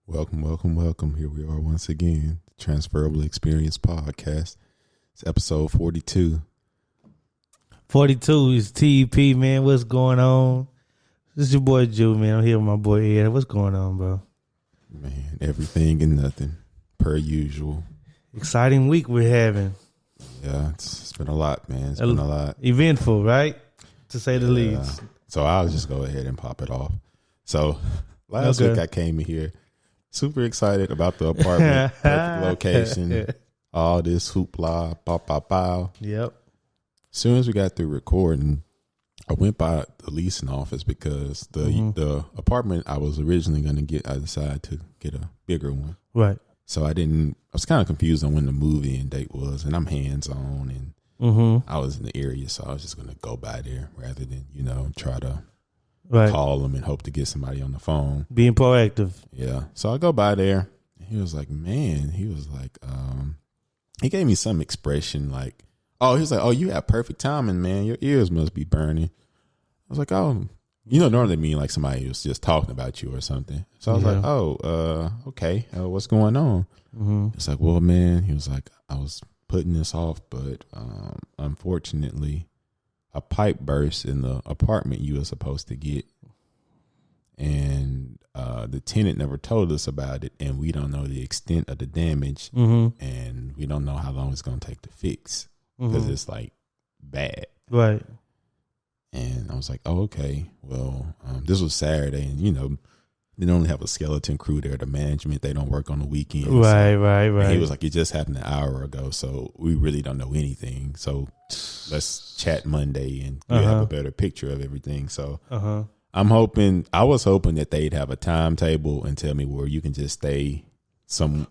Welcome, welcome, welcome. Here we are once again, Transferable Experience Podcast. It's episode 42. 42 is TEP, man. What's going on? This is your boy Jew, man. I'm here with my boy Ed. What's going on, bro? Man, everything and nothing, per usual. Exciting week we're having. Yeah, it's been a lot, man. It's been a lot. Eventful, right? To say the least. So I'll just go ahead and pop it off. So last week I came in here super excited about the apartment, perfect location, all this hoopla, pow. Yep. As soon as we got through recording, I went by the leasing office because the apartment I was originally going to get, I decided to get a bigger one. Right. So I was kind of confused on when the move-in date was, and I'm hands-on, and I was in the area, so I was just going to go by there rather than, try to call them and hope to get somebody on the phone. Being proactive. Yeah. So I go by there. He was like, he gave me some expression like, you have perfect timing, man. Your ears must be burning. I was like, normally mean like somebody was just talking about you or something. So I was like, okay. What's going on? It's like, well, man, he was like, I was putting this off, but unfortunately, a pipe burst in the apartment you were supposed to get, and the tenant never told us about it, and we don't know the extent of the damage, and we don't know how long it's going to take to fix because it's like bad. Right. And I was like, oh, okay. Well, this was Saturday, and they normally have a skeleton crew there. The management, they don't work on the weekends. Right. And he was like, it just happened an hour ago, so we really don't know anything. So let's chat Monday and we'll have a better picture of everything. So I was hoping that they'd have a timetable and tell me where you can just stay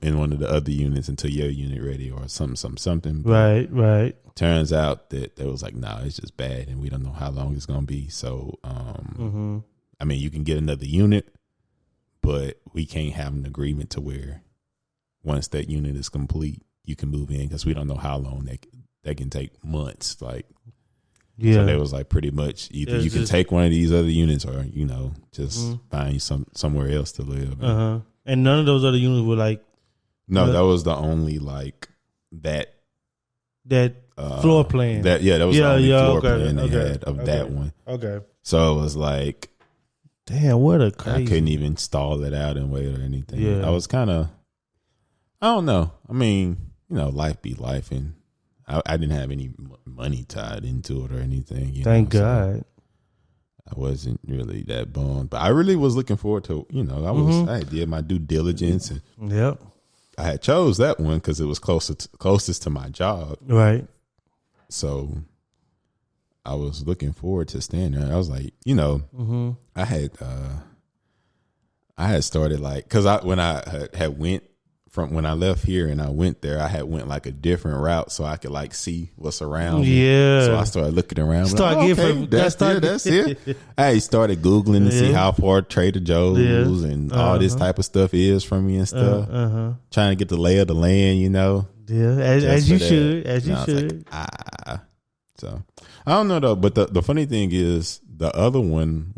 in one of the other units until your unit ready or something. But right. Turns out that they was like, nah, it's just bad and we don't know how long it's going to be. So, you can get another unit, but we can't have an agreement to where once that unit is complete, you can move in because we don't know how long that can take months. Like, so they was like pretty much either you can take one of these other units or, just find you somewhere else to live. And none of those other units were like. No, that was the only like that floor plan. That was the only floor plan they had of that one. Okay. So it was like, damn, what a crazy. I couldn't even stall it out and wait or anything. Yeah. I was kind of, I don't know. I mean, life be life, and I didn't have any money tied into it or anything. Thank God. So I wasn't really that bummed, but I really was looking forward to, I did my due diligence, and I had chose that one because it was closest to my job. Right. So I was looking forward to staying there. I was like, I had started like, because when I had went from when I left here and I went there, I had went like a different route so I could like see what's around me. Yeah. So I started looking around. That's it. I started Googling to see how far Trader Joe's and all this type of stuff is from me and stuff. Trying to get the lay of the land, Yeah, as you should. As you should. Like, So I don't know though, but the funny thing is the other one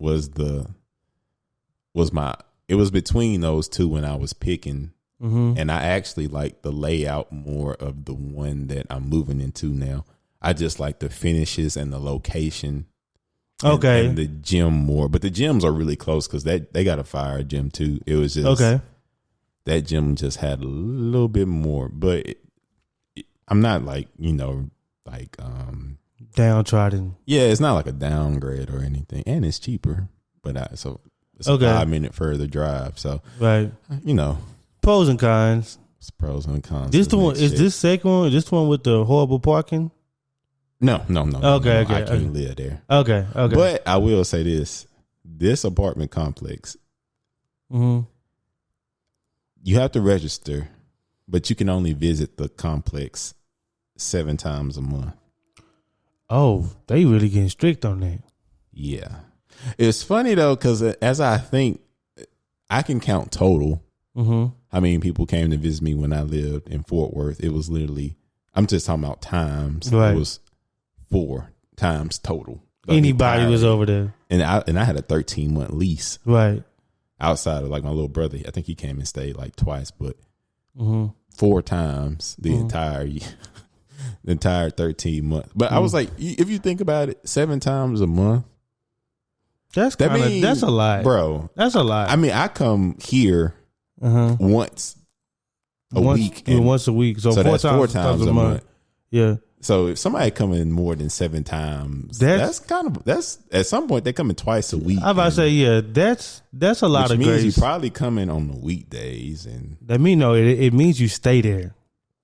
it was between those two when I was picking. And I actually like the layout more of the one that I'm moving into now. I just like the finishes and the location. And the gym more, but the gyms are really close because they got a fire gym too. It was just that gym just had a little bit more, but I'm not like downtrodden. Yeah, it's not like a downgrade or anything, and it's cheaper. But it's a 5-minute further drive. So pros and cons. It's pros and cons. This the one is this second one? Is this the one with the horrible parking? No. Okay. I can't live there. Okay. But I will say this apartment complex, you have to register, but you can only visit the complex 7 times a month. Oh, they really getting strict on that. Yeah. It's funny though, because as I think, I can count total. How many people came to visit me when I lived in Fort Worth? It was literally, I'm just talking about times. Right. It was 4 times total. Anybody was over there. And I had a 13-month lease. Right. outside of like my little brother. I think he came and stayed like twice, but 4 times the entire year, the entire 13 months. But I was like, if you think about it, 7 times a month. That's a lot, bro. That's a lot. I mean, I come here once a week. Once a week. So that's 4 times a month. Yeah. So if somebody coming more than 7 times, that's at some point they coming twice a week. I'm about to say, yeah, that's a lot of grace. Which means you probably coming on the weekdays, and that mean no, it means you stay there.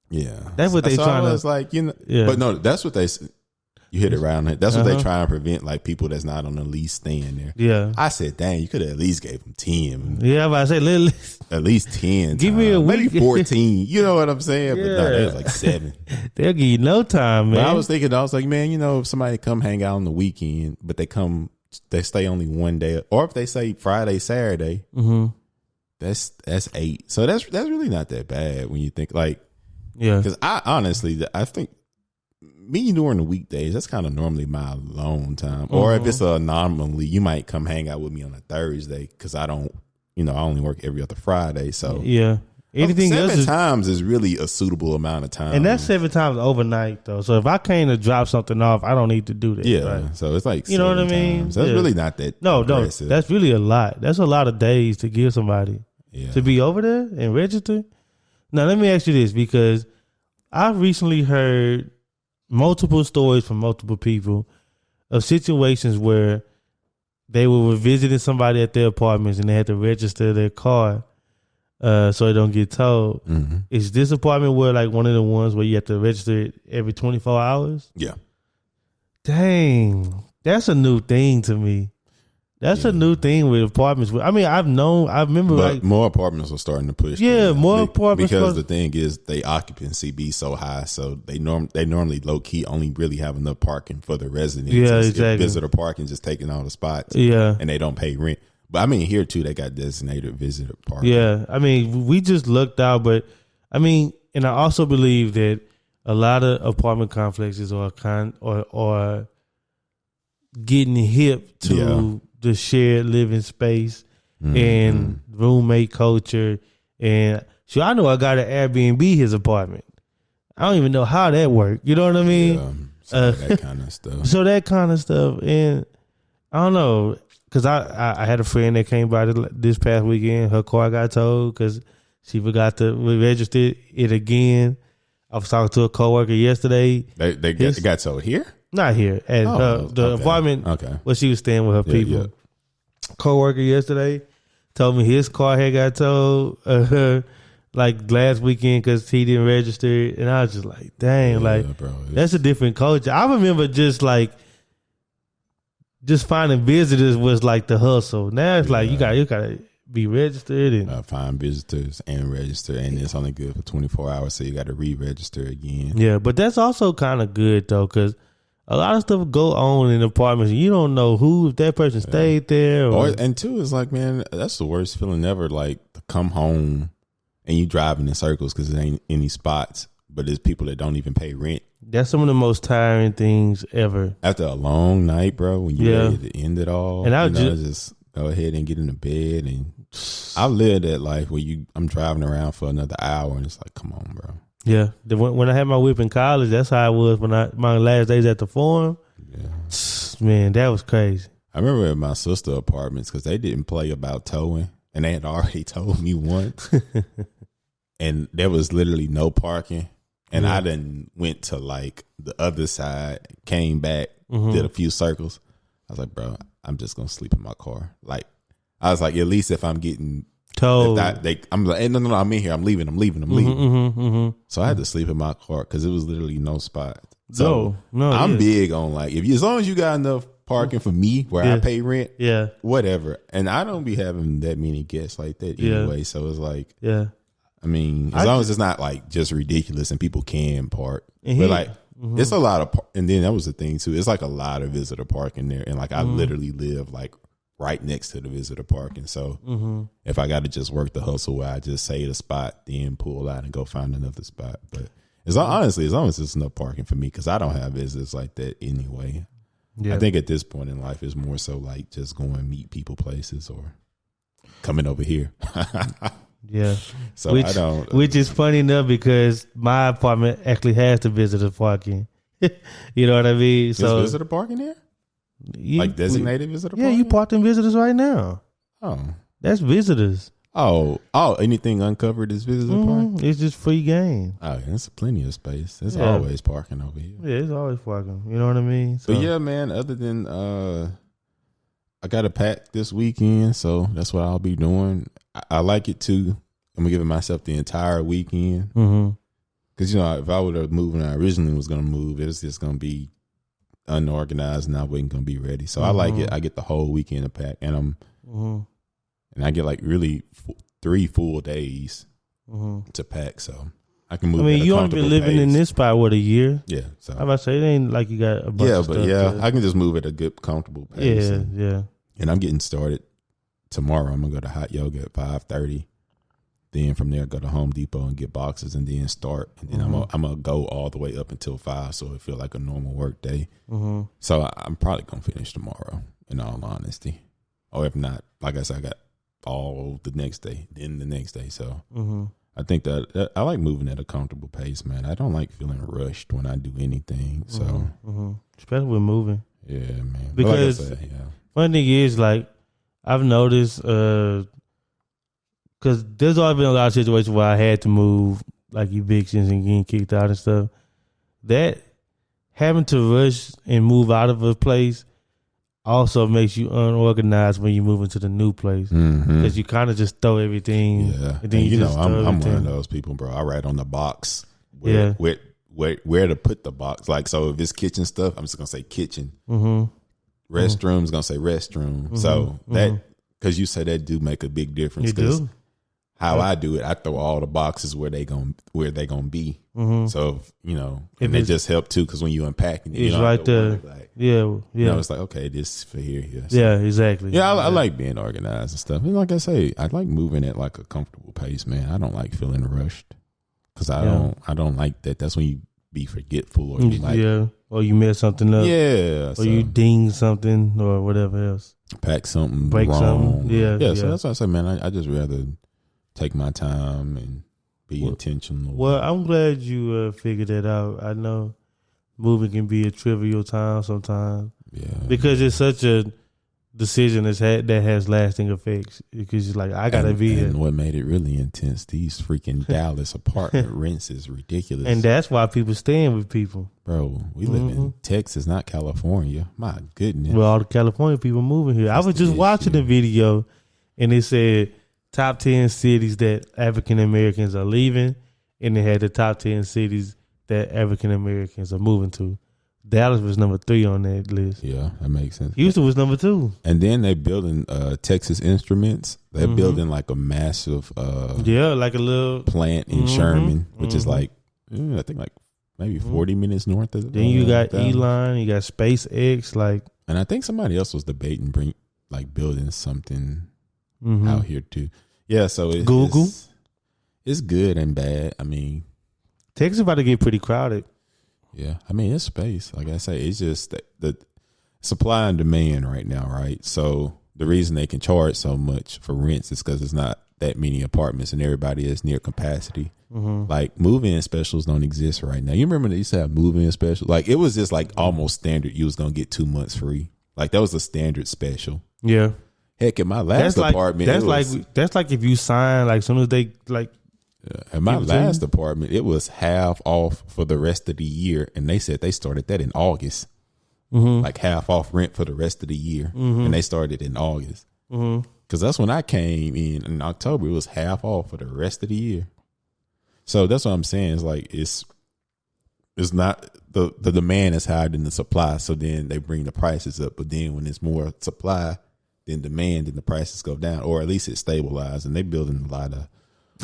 Yeah, that's what they trying to. It's like but no, that's what they. You hit it around it. That's what they try and prevent, like people that's not on the lease staying there. Yeah, I said, dang, you could have at least gave them 10. Yeah, but I say at least 10. Give me a week, maybe 14. You know what I'm saying? Yeah. But no, that was like 7. They'll give you no time, man. But I was like, man, if somebody come hang out on the weekend, but they stay only one day, or if they say Friday, Saturday, that's 8. So that's really not that bad when you think like, yeah. Because I think. Me during the weekdays, that's kind of normally my alone time. Or if it's an anomaly, you might come hang out with me on a Thursday because I don't, I only work every other Friday. So yeah, anything 7 times is really a suitable amount of time, and that's 7 times overnight though. So if I came to drop something off, I don't need to do that. Yeah, right? So it's like you know what I mean. That's really not that. No, aggressive. That's really a lot. That's a lot of days to give somebody to be over there and register. Now let me ask you this, because I've recently heard multiple stories from multiple people of situations where they were visiting somebody at their apartments and they had to register their car so they don't get towed. Is this apartment where like one of the ones where you have to register it every 24 hours? Yeah. Dang, that's a new thing to me. That's a new thing with apartments. I mean, I remember but like more apartments are starting to push. More apartments. Because the thing is, they occupancy be so high, so they normally low key only really have enough parking for the residents. Yeah, exactly. Visitor parking just taking all the spots. Yeah, and they don't pay rent. But I mean, here too, they got designated visitor parking. Yeah, I mean, we just looked out, but I mean, and I also believe that a lot of apartment complexes are getting hip to the shared living space and roommate culture. And so I know I got an Airbnb his apartment. I don't even know how that worked. You know what I mean? Yeah, so that kind of stuff. So that kind of stuff. And I don't know, because I had a friend that came by this past weekend. Her car got towed because she forgot to register it again. I was talking to a coworker yesterday. They got towed here? Not here. At the apartment where she was staying with her people. Yeah. Co-worker yesterday told me his car had got towed like last weekend because he didn't register it. And I was just like, dang, bro, that's a different culture. I remember just finding visitors was like the hustle. Now it's like you gotta be registered and find visitors and register, and it's only good for 24 hours, so you got to re-register again. Yeah, but that's also kind of good though, because a lot of stuff go on in apartments. You don't know if that person stayed there. And two, it's like, man, that's the worst feeling ever. Like to come home and you driving in circles because there ain't any spots, but there's people that don't even pay rent. That's some of the most tiring things ever. After a long night, bro, when you're ready to end it all, and I just go ahead and get into bed. And I lived that life where I'm driving around for another hour, and it's like, come on, bro. Yeah, when I had my whip in college, that's how I was when my last days at the forum. Yeah. Man, that was crazy. I remember at my sister apartments because they didn't play about towing, and they had already told me once, and there was literally no parking, and I then went to like the other side, came back, did a few circles. I was like, bro, I'm just gonna sleep in my car. Like, I was like, at least if I'm getting told, I'm like, hey, no, I'm in here. I'm leaving. So I had to sleep in my car because it was literally no spot. So I'm big on like, as long as you got enough parking for me where I pay rent, whatever. And I don't be having that many guests like that anyway. So it's like, I mean, as long as it's not like just ridiculous and people can park, but like. It's a lot of, and then that was the thing too. It's like a lot of visitor parking there, and like I literally live like right next to the visitor parking. So if I got to just work the hustle where I just save a spot, then pull out and go find another spot. But honestly, as long as there's enough parking for me, because I don't have visitors like that anyway. Yeah. I think at this point in life, it's more so like just going meet people places or. coming over here. Yeah. So I don't. Which is funny enough because my apartment actually has the visitor parking. You know what I mean? So is visitor parking there? Like designated visitor parking? Yeah, you parked in visitors right now. Oh. That's visitors. Oh, anything uncovered is visitor parking? It's just free game. Oh, there's plenty of space. There's always parking over here. Yeah, it's always parking. You know what I mean? So, but yeah, man, other than I got a pack this weekend, so that's what I'll be doing. I like it too. I'm giving myself the entire weekend. Because, if I would have moved when I originally was going to move, it's just going to be unorganized and I wasn't going to be ready. So I like it. I get the whole weekend to pack, and and I get like really 3 full days to pack. So I can move. I mean, you only been living in this spot a year? Yeah. So I'm about to say it ain't like you got a bunch of stuff. I can just move at a good, comfortable pace. Yeah. And I'm getting started tomorrow. I'm gonna go to hot yoga at 5:30. Then from there, go to Home Depot and get boxes, and then start. And then I'm gonna go all the way up until 5, so it feel like a normal work day. So I'm probably gonna finish tomorrow, in all honesty. Or if not, like I said, I got all the next day, then the next day. So I think that I like moving at a comfortable pace, man. I don't like feeling rushed when I do anything. So especially with moving. Yeah, man. Because like I said, one thing is, like, I've noticed, because there's always been a lot of situations where I had to move, like evictions and getting kicked out and stuff. That having to rush and move out of a place also makes you unorganized when you move into the new place, because you kind of just throw everything. Yeah, and then I'm one of those people, bro. I write on the box where to put the box. Like, so if it's kitchen stuff, I'm just gonna say kitchen. Restroom's gonna say restroom. So that, because you say that do make a big difference. Because how I do it, I throw all the boxes where they gonna be. So and it just help too, because when you unpack it, it's right there. Like, it's like, okay, this is for here. So, yeah, exactly. Yeah, I like being organized and stuff. And like I say, I like moving at like a comfortable pace, man. I don't like feeling rushed, because I don't like that. That's when you be forgetful, or you or you mess something up, or you ding something or whatever else, pack something, break wrong. something. So that's why I say, man, I just rather take my time and be intentional. Well, I'm glad you figured that out. I know moving can be a trivial time sometimes, because it's such a decision that has lasting effects, because you're like, I gotta be here. And what made it really intense, these freaking Dallas apartment rents is ridiculous, and that's why people staying with people, bro. We live in Texas, not California. My goodness. Well, all the California people moving here. I was just watching the video, and it said top 10 cities that African Americans are leaving, and they had the top 10 cities that African Americans are moving to. Dallas was number 3 on that list. Yeah, that makes sense. Houston was number 2. And then they building Texas Instruments. They're building like a massive like a little plant in Sherman, which is like, I think like maybe 40 minutes north of. Then you got Elon, you got SpaceX, like, and I think somebody else was debating building something out here too. Yeah, so Google. It's good and bad. I mean, Texas about to get pretty crowded. Yeah, I mean, it's space. Like I say, it's just the supply and demand right now, right? So the reason they can charge so much for rents is because there's not that many apartments and everybody is near capacity. Like, move-in specials don't exist right now. You remember they used to have move-in specials? Like, it was just like almost standard. You was going to get 2 months free. Like, that was a standard special. Yeah. Heck, in my last apartment, that's like if you sign, like, as soon as they, like, in my last apartment, it was half off for the rest of the year, and they said they started that in August, like half off rent for the rest of the year, and they started in August, because that's when I came in October. It was half off for the rest of the year. So that's what I'm saying. It's like it's not the demand is higher than the supply, so then they bring the prices up. But then when it's more supply than demand, then the prices go down, or at least it stabilizes. And they building a lot of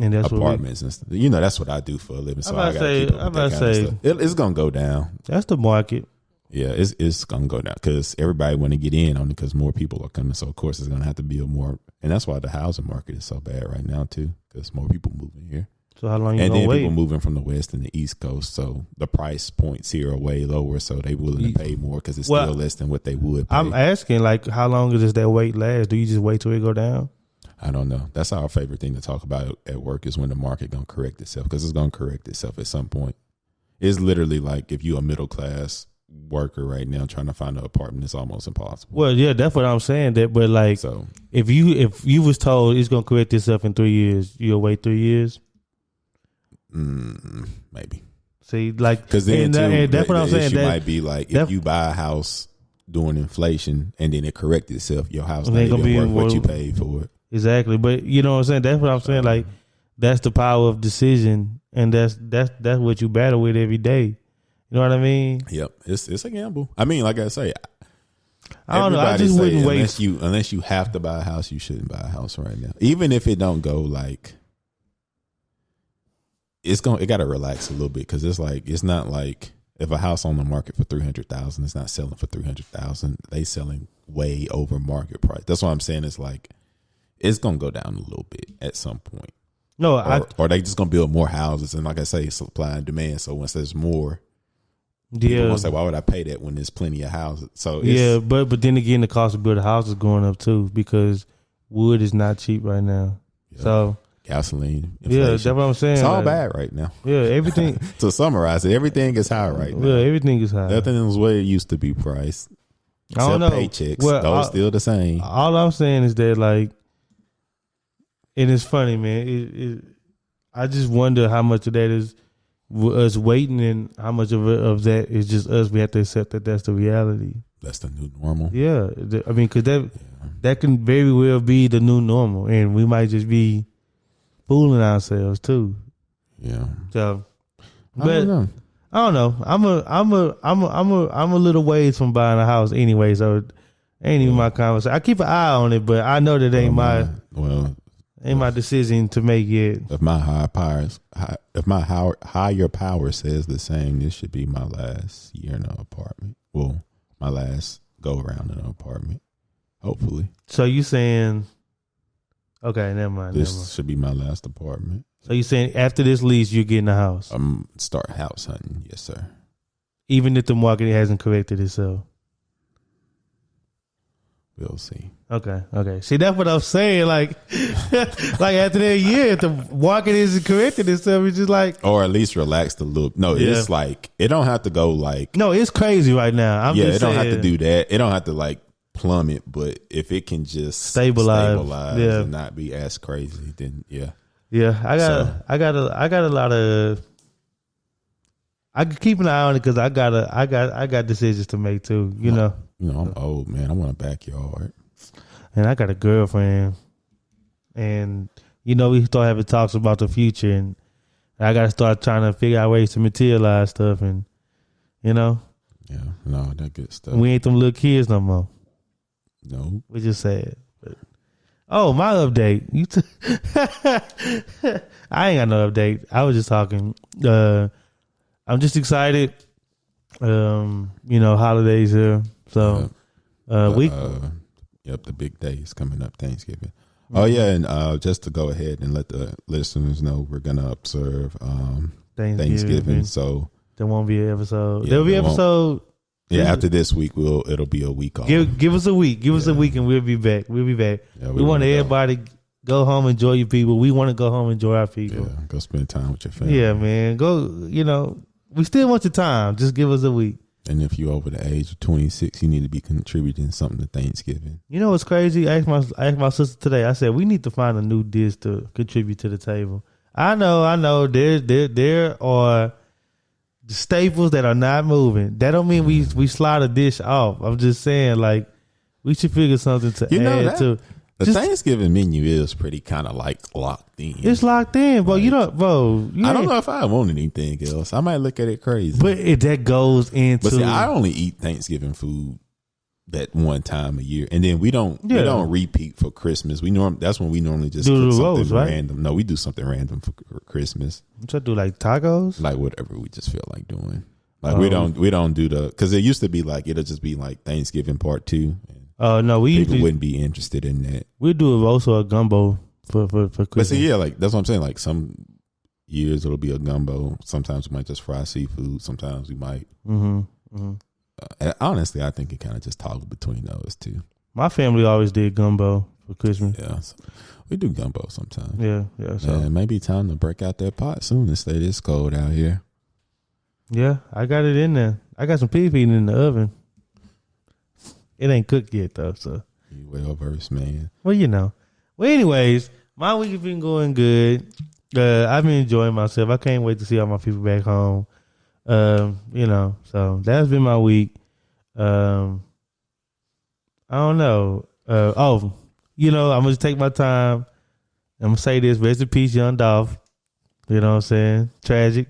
apartments and stuff. That's what I do for a living. So I gotta say it's gonna go down. That's the market. Yeah, it's gonna go down because everybody want to get in on it because more people are coming. So of course it's gonna have to build more, and that's why the housing market is so bad right now too, because more people moving here. So how long you and gonna then wait? People moving from the west and the east coast, so the price points here are way lower, so they willing to pay more because it's still less than what they would pay. I'm asking, like, how long does that wait last? Do you just wait till it go down? I don't know. That's our favorite thing to talk about at work is when the market gonna correct itself, because it's gonna correct itself at some point. It's literally like if you a middle class worker right now trying to find an apartment, it's almost impossible. Well, yeah, that's what I'm saying. That, but like, so if you was told it's gonna correct itself in 3 years, you'll wait 3 years. Maybe. See, like, because then that's what I'm saying. That might be like if you buy a house during inflation and then it corrects itself, your house not even worth what you paid for it. Exactly, but you know what I'm saying. That's what I'm saying. Like, that's the power of decision, and that's what you battle with every day. You know what I mean? Yep, it's a gamble. I mean, like I say, I don't know. I just wouldn't wait. Unless you have to buy a house, you shouldn't buy a house right now. Even if it don't go like, it got to relax a little bit, because it's not like if a house on the market for $300,000, it's not selling for $300,000. They selling way over market price. That's what I'm saying. It's like it's gonna go down a little bit at some point. No, or they just gonna build more houses, and like I say, supply and demand. So once there's more, people gonna say, "Why would I pay that when there's plenty of houses?" So but then again, the cost of building a house is going up too, because wood is not cheap right now. Yeah. So gasoline, inflation. Yeah, that's what I'm saying. It's all bad right now. Yeah, everything. To summarize it, everything is high right now. Yeah, everything is high. Nothing is where it used to be priced. I don't know. Paychecks, those still the same. All I'm saying is that, like, and it's funny, man. I just wonder how much of that is us waiting, and how much of that is just us. We have to accept that that's the reality. That's the new normal. Yeah, I mean, because that can very well be the new normal, and we might just be fooling ourselves too. Yeah. So, but I don't know. I'm a little ways from buying a house anyway, so it ain't even my conversation. I keep an eye on it, but I know that ain't my decision to make yet. If my higher power says the same, this should be my last year in an apartment. Well, my last go around in an apartment. Hopefully. So you saying? Okay, never mind. This should be my last apartment. So you saying after this lease, you're getting a house? Start house hunting, yes, sir. Even if the market hasn't corrected itself. We'll see. Okay. See, that's what I'm saying. Like, like after that year, if the market isn't corrected itself, it's just like, or at least relax the loop. No, it's like it don't have to go like. No, it's crazy right now. It don't have to do that. It don't have to like plummet, but if it can just stabilize and not be as crazy, then yeah. I got a lot of. I can keep an eye on it, because I got decisions to make too. You know, I'm old, man. I want a backyard, and I got a girlfriend, and we start having talks about the future, and I got to start trying to figure out ways to materialize stuff, and that good stuff. We ain't them little kids no more. No, we just sad. But, my update. I ain't got no update. I was just talking. I'm just excited. Holidays here. So, the big day is coming up, Thanksgiving. Mm-hmm. Oh yeah, and just to go ahead and let the listeners know, we're gonna observe Thanksgiving. So there won't be an episode. There'll be an episode. Yeah, after this week, it'll be a week off. Give us a week. Give us a week, and we'll be back. Yeah, we want everybody go home, enjoy your people. We want to go home, enjoy our people. Yeah, go spend time with your family. Yeah, man. Go. We still want your time. Just give us a week. And if you're over the age of 26, you need to be contributing something to Thanksgiving. You know what's crazy? I asked my sister today. I said, we need to find a new dish to contribute to the table. I know. There are staples that are not moving. That don't mean we slide a dish off. I'm just saying, like, we should figure something to add to. The Thanksgiving menu is pretty kind of like locked in. It's locked in, bro. I don't know if I want anything else. I might look at it crazy. But that goes into. But see, I only eat Thanksgiving food that one time a year, and then we don't repeat for Christmas. That's when we normally just do something random. No, we do something random for Christmas. What you do, like tacos? Like whatever we just feel like doing. Like we don't do because it used to be like it'll just be like Thanksgiving part 2. No, people wouldn't be interested in that. We do also a gumbo for Christmas. But see, like that's what I'm saying. Like some years it'll be a gumbo. Sometimes we might just fry seafood. Sometimes we might. Honestly, I think it kind of just toggled between those two. My family always did gumbo for Christmas. Yeah, so we do gumbo sometimes. Yeah. So it may be time to break out that pot soon and stay this cold out here. Yeah, I got it in there. I got some pig feet in the oven. It ain't cooked yet though, so You well versed, man. well, you know. Well, anyways, my week has been going good. I've been enjoying myself. I can't wait to see all my people back home. You know, so that's been my week. I don't know. You know, I'm gonna take my time. I'm gonna say this: rest in peace, Young Dolph. You know what I'm saying? Tragic.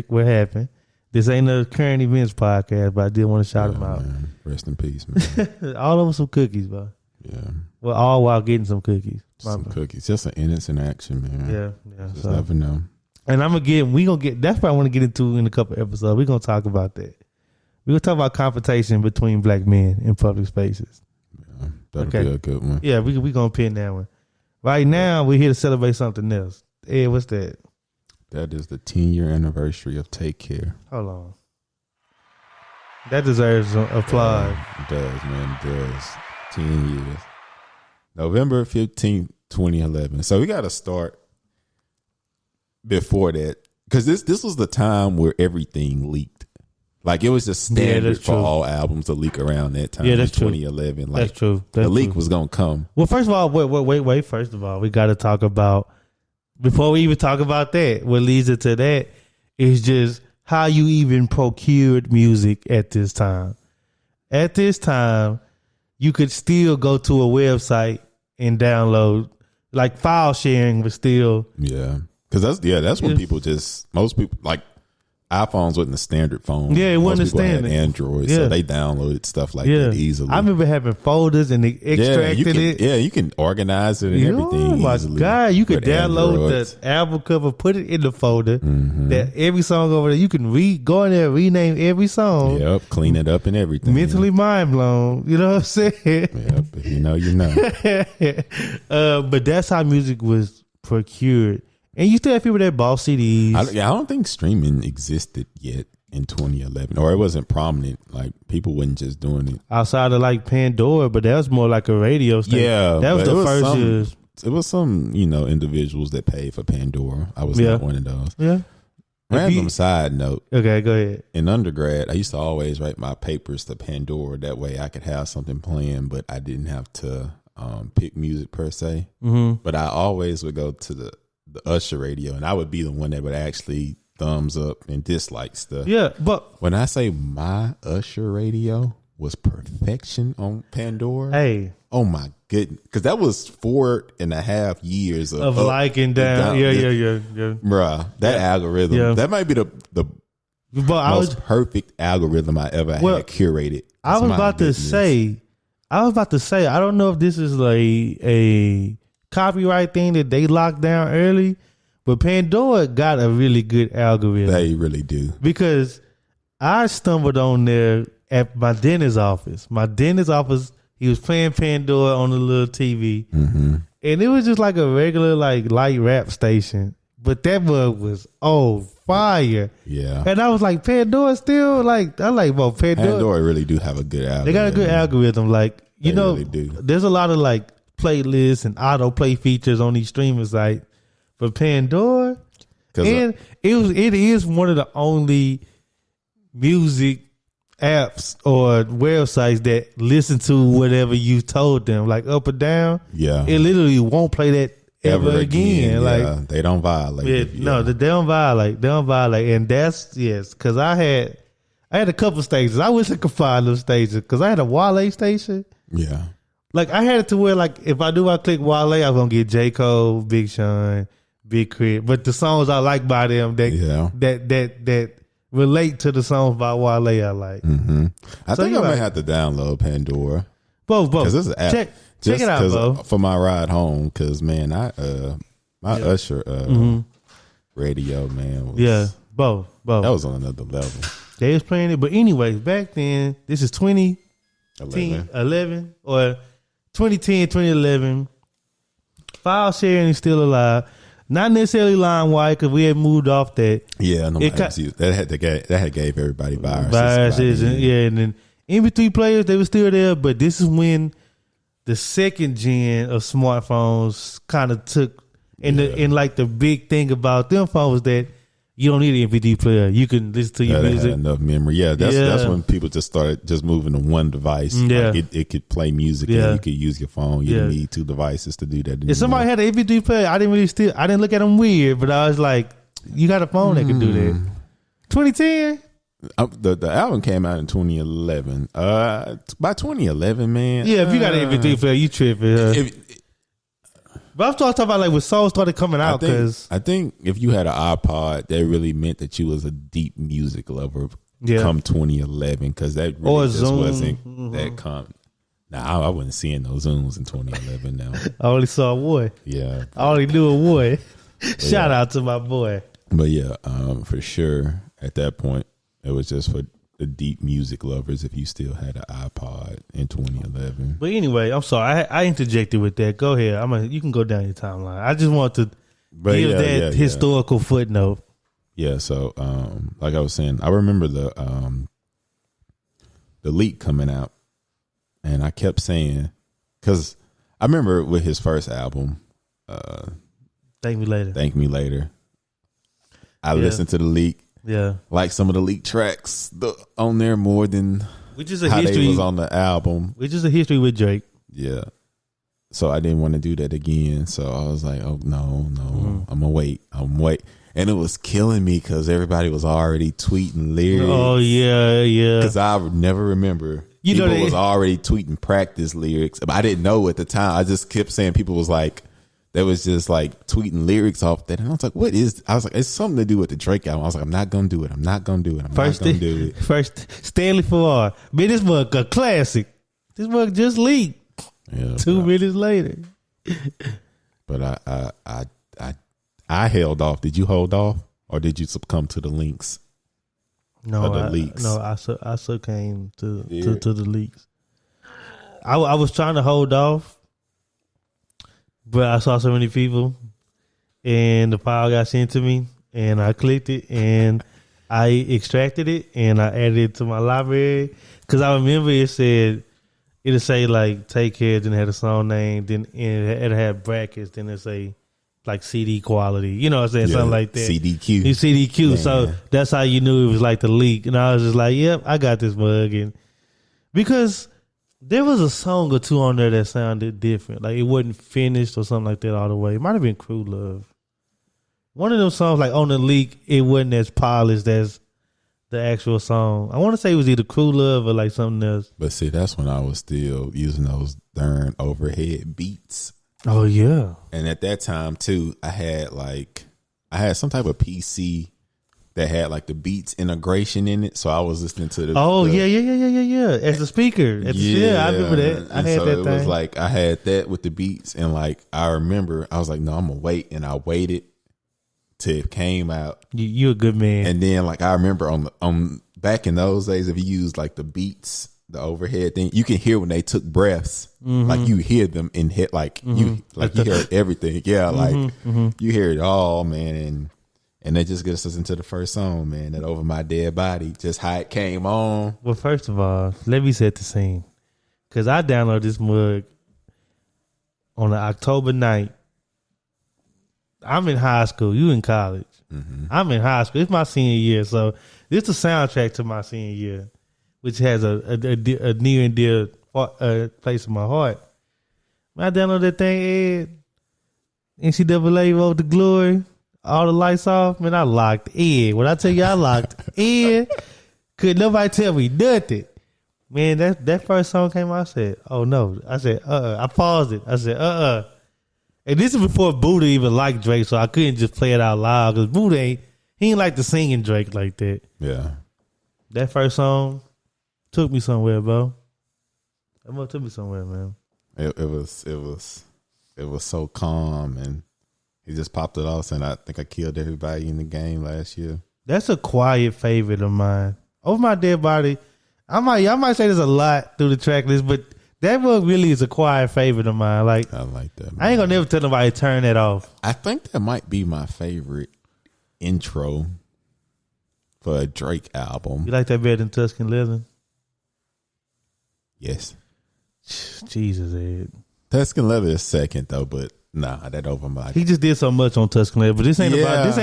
What happened? This ain't a current events podcast, but I did want to shout him out. Man. Rest in peace, man. All over some cookies, bro. Yeah. Well, all while getting some cookies. Some cookies. Just an innocent action, man. Yeah. Just never know. And we gonna get, that's what I want to get into in a couple episodes. We're gonna talk about that. We're gonna talk about confrontation between black men in public spaces. Yeah, that'll be a good one. Yeah, we gonna pin that one. Right now, we're here to celebrate something else. Ed, what's that? That is the 10-year anniversary of Take Care. Hold on. That deserves applause. It does, man. It does. 10 years. November 15th, 2011. So we got to start before that, because this was the time where everything leaked. Like, it was just standard for all albums to leak around that time. Yeah, that's in 2011. True. Like, that's true. The leak was gonna come. Well, first of all, wait. First of all, we got to talk about, before we even talk about that, what leads it to that is just how you even procured music at this time. At this time, you could still go to a website and download. Like, file sharing was still. Yeah. Because that's when most people, like, iPhones wasn't a standard phone. Yeah, it wasn't a standard. Had Android, so they downloaded stuff like that easily. I remember having folders and they extracted it. Yeah, you can organize it and everything. Oh my easily God, you could with download Androids. the album cover, put it in the folder. That every song over there, you can go in there, rename every song. Yep, clean it up and everything. Mentally mind blown. You know what I'm saying? Yep, if you know, you know. But that's how music was procured. And you still have people that bought CDs. I don't think streaming existed yet in 2011, or it wasn't prominent. Like, people wasn't just doing it outside of like Pandora, but that was more like a radio station. Yeah, that was the first years. It was some, individuals that paid for Pandora. I was not one of those. Yeah. Random side note. Okay, go ahead. In undergrad, I used to always write my papers to Pandora. That way I could have something playing, but I didn't have to pick music per se. But I always would go to the Usher radio, and I would be the one that would actually thumbs up and dislike stuff. Yeah, but when I say my Usher radio was perfection on Pandora, hey, oh my goodness, because that was 4.5 years of liking down. Yeah. Bruh, that algorithm, that might be the most perfect algorithm I ever had curated. I was about to say, I don't know if this is like a copyright thing that they locked down early, but Pandora got a really good algorithm. They really do. Because I stumbled on there at my dentist's office. He was playing Pandora on the little TV, and it was just like a regular like light rap station, but that bug was fire. Yeah. And I was like, Pandora still like, Pandora really do have a good algorithm. They got a good algorithm. Like, they really do. There's a lot of like playlists and autoplay features on these streaming sites for Pandora, and it is one of the only music apps or websites that listen to whatever you told them, like up or down. Yeah, it literally won't play that ever again. Like, they don't violate. No, they don't violate. And that's because I had a couple stations. I wish I could find those stations because I had a Wale station. Yeah. Like, I had it to where, like, if I click Wale, I'm going to get J. Cole, Big Sean, Big Crit. But the songs I like by them that relate to the songs by Wale I like. I think I might have to download Pandora. Both. Because this is an app. Check it out, Bo. For my ride home, because, man, my Usher radio, man, was... both. That was on another level. They was playing it. But anyways, back then, this is 2011 or 2010, 2011. File sharing is still alive. Not necessarily LimeWire because we had moved off that. Yeah, that had gave everybody viruses. And then MP3 players, they were still there, but this is when the second gen of smartphones kind of took, and like the big thing about them phones was that you don't need an MP3 player. You can listen to your music. Had enough memory. Yeah, that's when people just started just moving to one device. Yeah. Like it could play music and you could use your phone. You didn't need two devices to do that anymore. If somebody had an MP3 player, I didn't look at them weird, but I was like, you got a phone that can do that. 2010? The album came out in 2011. By 2011, man. Yeah, if you got an MP3 player, you tripping. But I'm talking about like when songs started coming out. Because I think if you had an iPod, that really meant that you was a deep music lover. Come 2011, because that really just wasn't that common. Nah, I wasn't seeing those Zooms in 2011. Now I only saw a boy. Yeah, I only knew a boy. Shout out to my boy. But yeah, for sure. At that point, it was just for the deep music lovers if you still had an iPod in 2011. But anyway, I'm sorry. I interjected with that. Go ahead. You can go down your timeline. I just want to give that historical footnote. Yeah, so like I was saying, I remember the leak coming out, and I kept saying, because I remember with his first album, Thank Me Later. I listened to the leak. Yeah, like some of the leaked tracks on there more than which is a how history they was on the album. Which is a history with Drake. Yeah, so I didn't want to do that again. So I was like, oh no, I'm gonna wait. And it was killing me because everybody was already tweeting lyrics. Oh yeah. Because I never remember people was already tweeting practice lyrics. But I didn't know at the time. I just kept saying people was like. That was just like tweeting lyrics off that. And I was like, what is, I was like, it's something to do with the Drake album. I was like, I'm not going to do it. I'm not going to do it. First, Stanley Farrar. Man, this mug a classic. This mug just leaked. Yeah, 2 minutes later. But I held off. Did you hold off? Or did you succumb to the links? No, the leaks? No, I succumbed to the leaks. I was trying to hold off. But I saw so many people, and the file got sent to me, and I clicked it, and I extracted it, and I added it to my library. Because I remember it'd say like "Take Care," then it had a song name, then it had brackets, then it say like CD quality, you know what I'm saying, something like that. CDQ. CDQ. Yeah. So that's how you knew it was like the leak, and I was just like, "Yep, I got this mug," and because. There was a song or two on there that sounded different. Like it wasn't finished or something like that all the way. It might have been Crew Love. One of those songs, like on the leak, it wasn't as polished as the actual song. I want to say it was either Crew Love or like something else. But see, that's when I was still using those darn overhead beats. Oh, yeah. And at that time, too, I had some type of PC that had like the Beats integration in it, so I was listening to the. Oh yeah, as a speaker. I remember that. I had that. It was like I had that with the Beats, and like I remember, I was like, no, I'm gonna wait, and I waited till it came out. You a good man. And then like I remember on back in those days, if you use like the Beats, the overhead thing, you can hear when they took breaths. Mm-hmm. Like you hear them in hit, like you hear everything. Yeah, like you hear it all, man. And that just gets us into the first song, man. That Over My Dead Body, just how it came on. Well, first of all, let me set the scene. Because I downloaded this mug on an October night. I'm in high school. You in college. Mm-hmm. I'm in high school. It's my senior year. So this is the soundtrack to my senior year, which has a near and dear place in my heart. When I downloaded that thing, NCAA Road to Glory. All the lights off, man, I locked in. When I tell you I locked in, could nobody tell me nothing. Man, that first song came out, I said, oh no. I said, I paused it. I said, And this is before Buddha even liked Drake, so I couldn't just play it out loud, because Buddha he ain't like to sing in Drake like that. Yeah. That first song took me somewhere, bro. That must took me somewhere, man. It was so calm, and he just popped it off, and I think I killed everybody in the game last year. That's a quiet favorite of mine. Over My Dead Body, I might say there's a lot through the track list, but that book really is a quiet favorite of mine. Like, I like that, man. I ain't gonna never tell nobody to turn that off. I think that might be my favorite intro for a Drake album. You like that better than Tuscan Living? Yes. Jesus, Ed. Tuscan Leather is second though, but nah, that over my. He just did so much on Tuscan Leather, but this ain't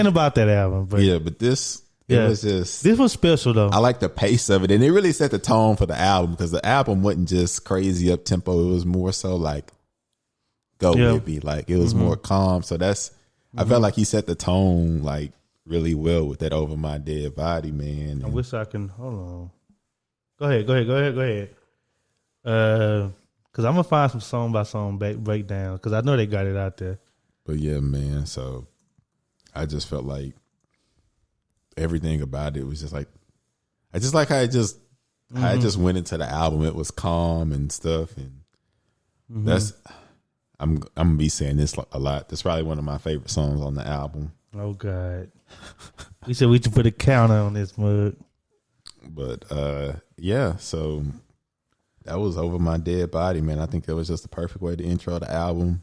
about that album. But yeah, but this. It was just. This was special though. I like the pace of it, and it really set the tone for the album because the album wasn't just crazy up tempo. It was more so like go with me, like it was more calm. So that's. I felt like he set the tone like really well with that Over My Dead Body, man. And I wish I can. Hold on. Go ahead. Because I'm gonna find some song by song breakdown because I know they got it out there. But yeah, man. So I just felt like. Everything about it was just like, I just like how I just went into the album. It was calm and stuff, and that's I'm gonna be saying this a lot. That's probably one of my favorite songs on the album. Oh God, we said we should put a counter on this mug. But yeah, so that was Over My Dead Body, man. I think that was just the perfect way to intro the album.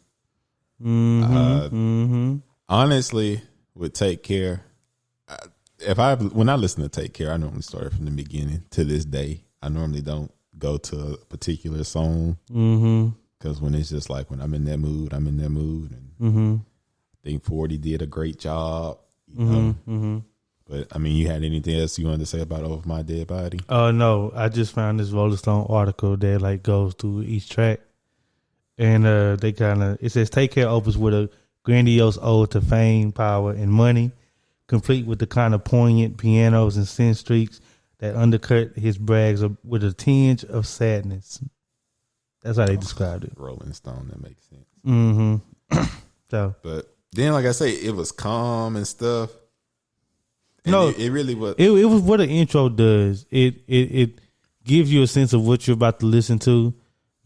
Honestly, with Take Care. When I listen to Take Care, I normally start from the beginning to this day. I normally don't go to a particular song because when it's just like when I'm in that mood, I'm in that mood. And I think 40 did a great job. You know? But I mean, you had anything else you wanted to say about Over My Dead Body? No, I just found this Rolling Stone article that like goes through each track, and they it says Take Care opens with a grandiose ode to fame, power, and money. Complete with the kind of poignant pianos and synth streaks that undercut his brags with a tinge of sadness. That's how they described it. Rolling Stone, that makes sense. So, but then, like I say, it was calm and stuff. And no, it really was. It was what an intro does. It gives you a sense of what you're about to listen to,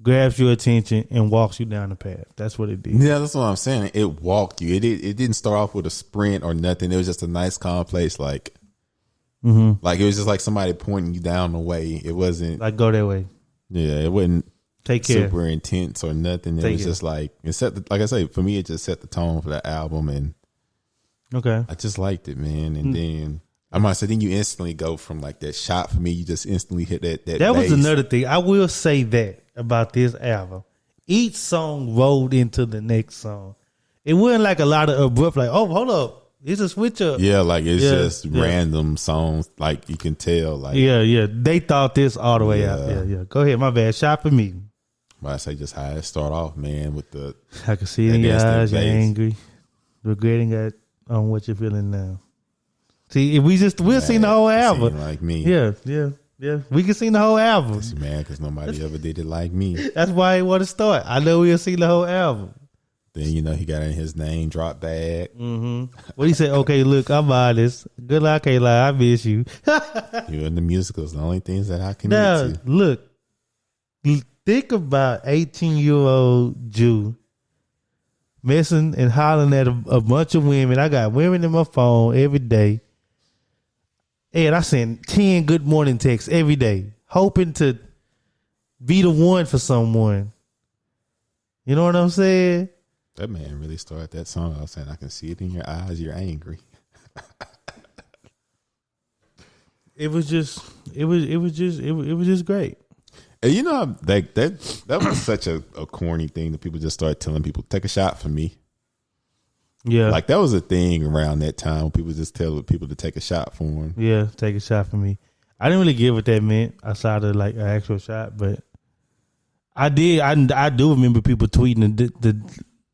grabs your attention, and walks you down the path. That's what it did. Yeah, that's what I'm saying. It walked you. It didn't start off with a sprint or nothing. It was just a nice, calm place. Like, like it was just like somebody pointing you down the way. It wasn't like go that way. Yeah, it wasn't Take Care. Super intense or nothing. It was just like it set. Like I say, for me, it just set the tone for the album, and I just liked it, man. And then I might say, then you instantly go from like that shot for me. You just instantly hit that. That was another thing. I will say that about this album. Each song rolled into the next song. It wasn't like a lot of abrupt, like, oh, hold up, it's a switch up. Yeah, like it's just random songs. Like you can tell, like they thought this all the way out. Yeah. Go ahead, my bad. Shot for me. But I say just how it start off, man. With the I can see it in your eyes. You're angry, regretting on what you're feeling now. See, if we'll sing the whole album. Like me, yeah. We can sing the whole album. Man, because nobody ever did it like me. That's why I want to start. I know we'll sing the whole album. Then he got in his name drop bag. What he said? Okay, look, I'm honest. Good luck, can't lie. I miss you. You and the musicals, the only things that I can now, to. Look, think about 18-year-old Jew messing and hollering at a bunch of women. I got women in my phone every day. And I send 10 good morning texts every day, hoping to be the one for someone. You know what I'm saying? That man really started that song. I was saying, I can see it in your eyes. You're angry. It was just great. And you know, that was such a corny thing that people just started telling people, take a shot for me. Yeah. Like that was a thing around that time when people just tell people to take a shot for them. Yeah, take a shot for me. I didn't really get what that meant outside of like an actual shot, but I did. I do remember people tweeting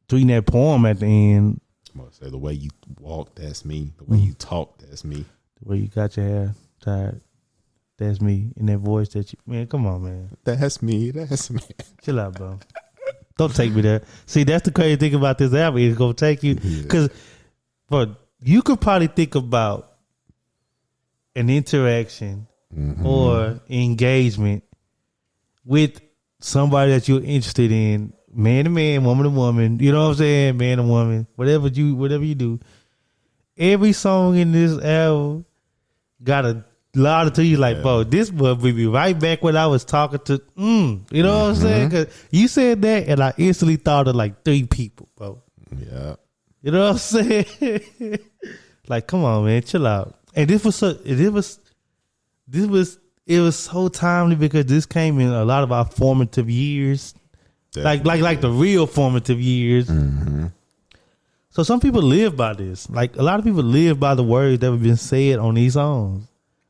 tweeting that poem at the end. I'm gonna say the way you walk, that's me. The way you talk, that's me. The way you got your hair tied, that's me. In that voice that you, man, come on, man. That's me. That's me. Chill out, bro. Don't take me there. See, that's the crazy thing about this album. It's gonna take you because, but you could probably think about an interaction or engagement with somebody that you're interested in, man to man, woman to woman. You know what I'm saying? Man to woman, whatever you do. Every song in this album got a lot to you, like, bro, this will be right back when I was talking to, you know what I'm saying? Because you said that, and I instantly thought of like 3 people, bro. Yeah. You know what I'm saying? Like, come on, man, chill out. And this was it was so timely because this came in a lot of our formative years. Definitely. Like the real formative years. Mm-hmm. So some people live by this. Like a lot of people live by the words that have been said on these songs.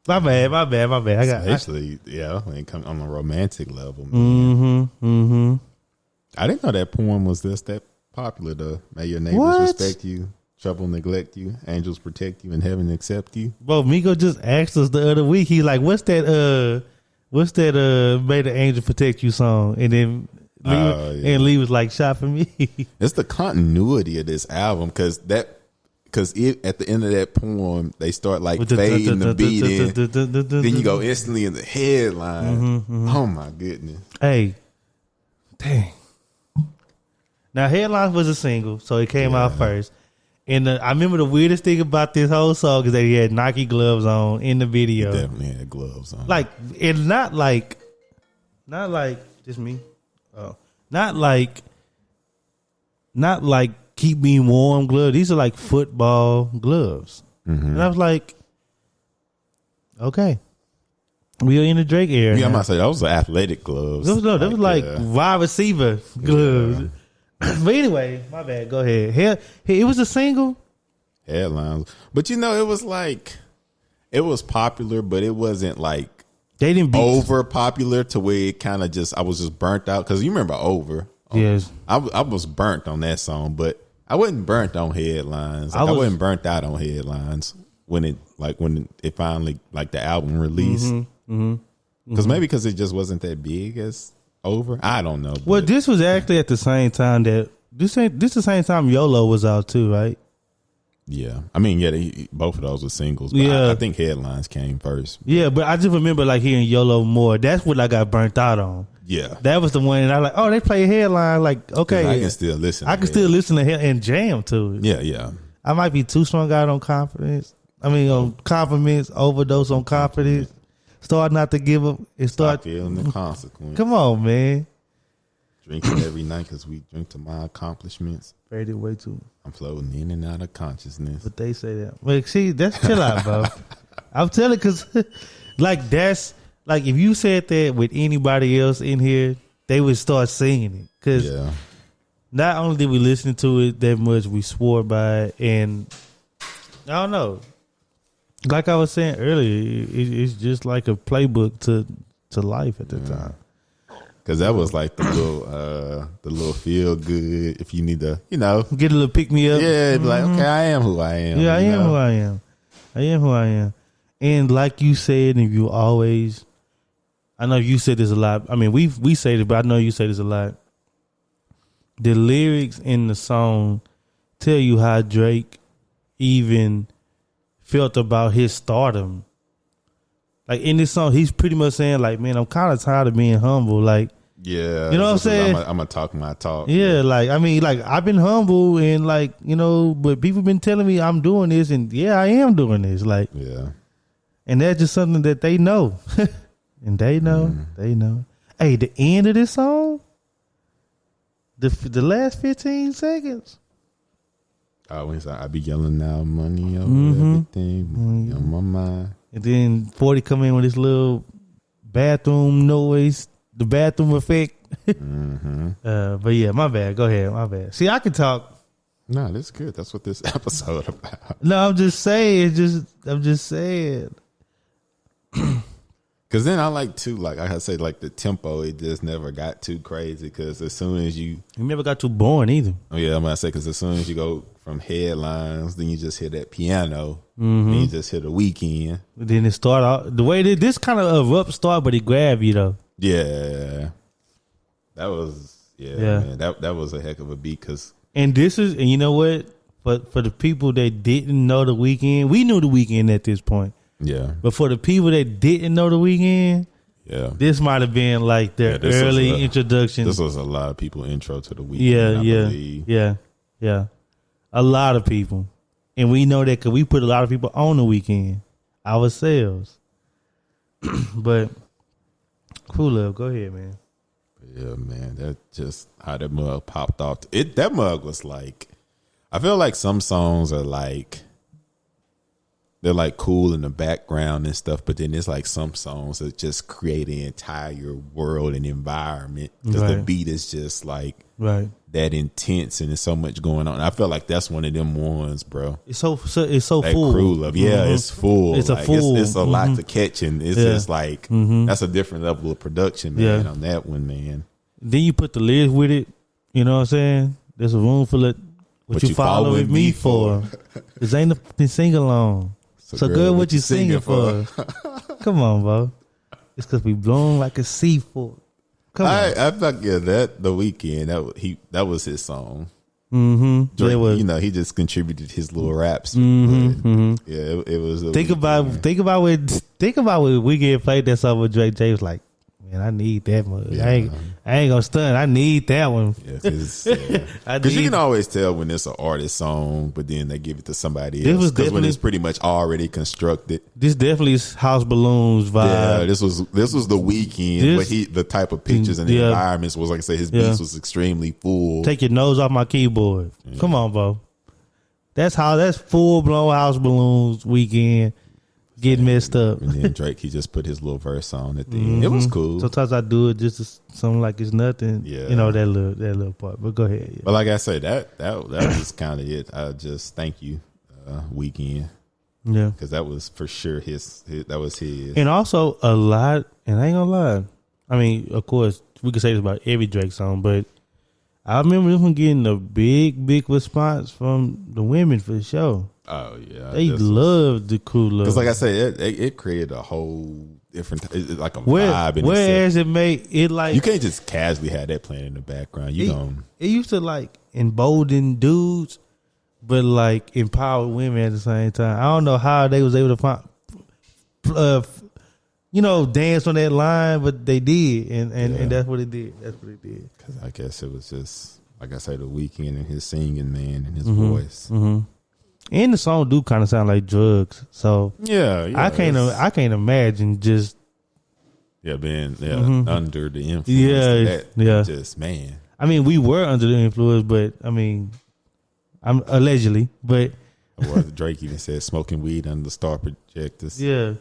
My bad. Especially, when it comes on a romantic level. Man. I didn't know that poem was just that popular though. May your neighbors respect you, trouble neglect you, angels protect you, and heaven accept you. Bro, Miko just asked us the other week. He's like, "What's that? May the angel protect you song?" And then Lee was like, "Shot for me." It's the continuity of this album because at the end of that poem they start like fading the beat in, then you go instantly in the headline. Oh my goodness! Hey, dang. Now, Headlines was a single, so it came out first. And I remember the weirdest thing about this whole song is that he had Nike gloves on in the video. He definitely had gloves on. Like, it's not like just me. Oh, not like keep me warm gloves. These are like football gloves. And I was like, okay. We are in the Drake era. Yeah, I'm about to say those are athletic gloves. Those was like wide receiver gloves. Yeah. But anyway, my bad. Go ahead. It was a single. Headlines. But it was like, it was popular, but it wasn't like they didn't be over popular to where it kind of I was just burnt out. Because you remember Over. Yes. I was burnt on that song, but I wasn't burnt on Headlines. I wasn't burnt out on Headlines when it finally, like the album released. Because it just wasn't that big as Over. I don't know. Well, this was actually at the same time that this the same time YOLO was out too, right? Yeah, I mean, both of those were singles. But I think Headlines came first. Yeah, but I just remember like hearing YOLO more. That's what I got burnt out on. Yeah, that was the one, and I was like, oh, they play Headline. Like, okay, I can still listen. I can still listen to him and jam to it. Yeah. I might be too strung out on confidence. On compliments, overdose on confidence. Start not to give up and start feeling the consequence. Come on, man. Drinking every night because we drink to my accomplishments. Faded way too. I'm floating in and out of consciousness. But they say that. Well, see, that's chill out, bro. I'm telling, because that's like if you said that with anybody else in here, they would start singing it. Because not only did we listen to it that much, we swore by it, and I don't know. Like I was saying earlier, it's just like a playbook to life at the time. Because that was like the little feel good. If you need to, get a little pick me up. Yeah, like, okay, I am who I am. Yeah, I am who I am. I am who I am. And like you said, and you always, I know you said this a lot. I mean, we say this, but I know you say this a lot. The lyrics in the song tell you how Drake even felt about his stardom. Like in this song, he's pretty much saying like, man, I'm kind of tired of being humble. Like, yeah, you know what I'm saying? I'm gonna talk my talk. Yeah, like, I mean, like I've been humble and like, but people been telling me I'm doing this, and yeah, I am doing this. Like, yeah, and that's just something that they know, and they know, they know. Hey, the end of this song, the last 15 seconds. When he's like, I be yelling now, money over everything, money on my mind. And then 40 come in with this little bathroom noise, the bathroom effect. But yeah, my bad. Go ahead, my bad. See, I can talk. No, that's good. That's what this episode about. No, I'm just saying. I'm just saying. Because then I like too, like I say, like the tempo, it just never got too crazy. Because as soon as you never got too boring either. Oh yeah, I'm gonna say, because as soon as you go from Headlines, then you just hear that piano, then you just hear the Weekend. Then it start out the way this kind of abrupt start, but it grab you though. Yeah, that was man, that was a heck of a beat. And you know what? For the people that didn't know the Weekend, we knew the Weekend at this point. Yeah. But for the people that didn't know the Weekend, this might have been like their early introduction. This was a lot of people intro to the Weekend. Yeah. A lot of people. And we know that because we put a lot of people on the Weekend ourselves. But cool love, go ahead, man. Yeah, man. That just how that mug popped off. That mug was like, I feel like some songs are like, they're like cool in the background and stuff, but then there's like some songs that just create an entire world and environment because the beat is just like that intense and there's so much going on. I feel like that's one of them ones, bro. It's so that full. Crew Love, it's full. It's like, a full. It's a lot to catch, and it's just like that's a different level of production, man. On that one, man. Then you put the lyrics with it. You know what I'm saying? There's a room full of what you following me for. This ain't a sing along. So girl, what you singing for? Come on, bro. It's because we blown like a C4. Come on. I thought that The Weeknd, that was his song. Drake, he just contributed his little raps. Yeah, it was. Think about when Weeknd played that song with Drake. Jay was like, man, I need that one. Yeah. I ain't gonna stun. I need that one. Because you can always tell when it's an artist song, but then they give it to somebody else. Because when it's pretty much already constructed. This definitely is House Balloons vibe. Yeah, this was The Weeknd. But the type of pictures and the environments was, like I say, his beats was extremely full. Take your nose off my keyboard. Yeah. Come on, bro. That's full blown House Balloons Weekend. Get messed up. And then Drake, he just put his little verse on at the end. It was cool. Sometimes I do it just to something like it's nothing. Yeah. That little part. But go ahead. Yeah. But like I said, that was kind of it. I just thank you, Weekend. Yeah. Because that was for sure that was his. And also a lot, and I ain't gonna lie. I mean, of course, we could say this about every Drake song, but I remember this one getting a big response from the women for the show. Oh yeah, they loved the Crew Love. Because like I said, it created a whole different, like a vibe. Whereas it made it like you can't just casually have that playing in the background. It used to like embolden dudes, but like empower women at the same time. I don't know how they was able to find, dance on that line, but they did, and that's what it did. That's what it did. Because I guess it was just like I say, The Weeknd and his singing, man, and his voice. And the song do kind of sound like drugs, so I can't imagine just being under the influence. Just man. I mean, we were under the influence, but I mean, I'm allegedly, but Drake even said smoking weed under the star projectors. Yeah,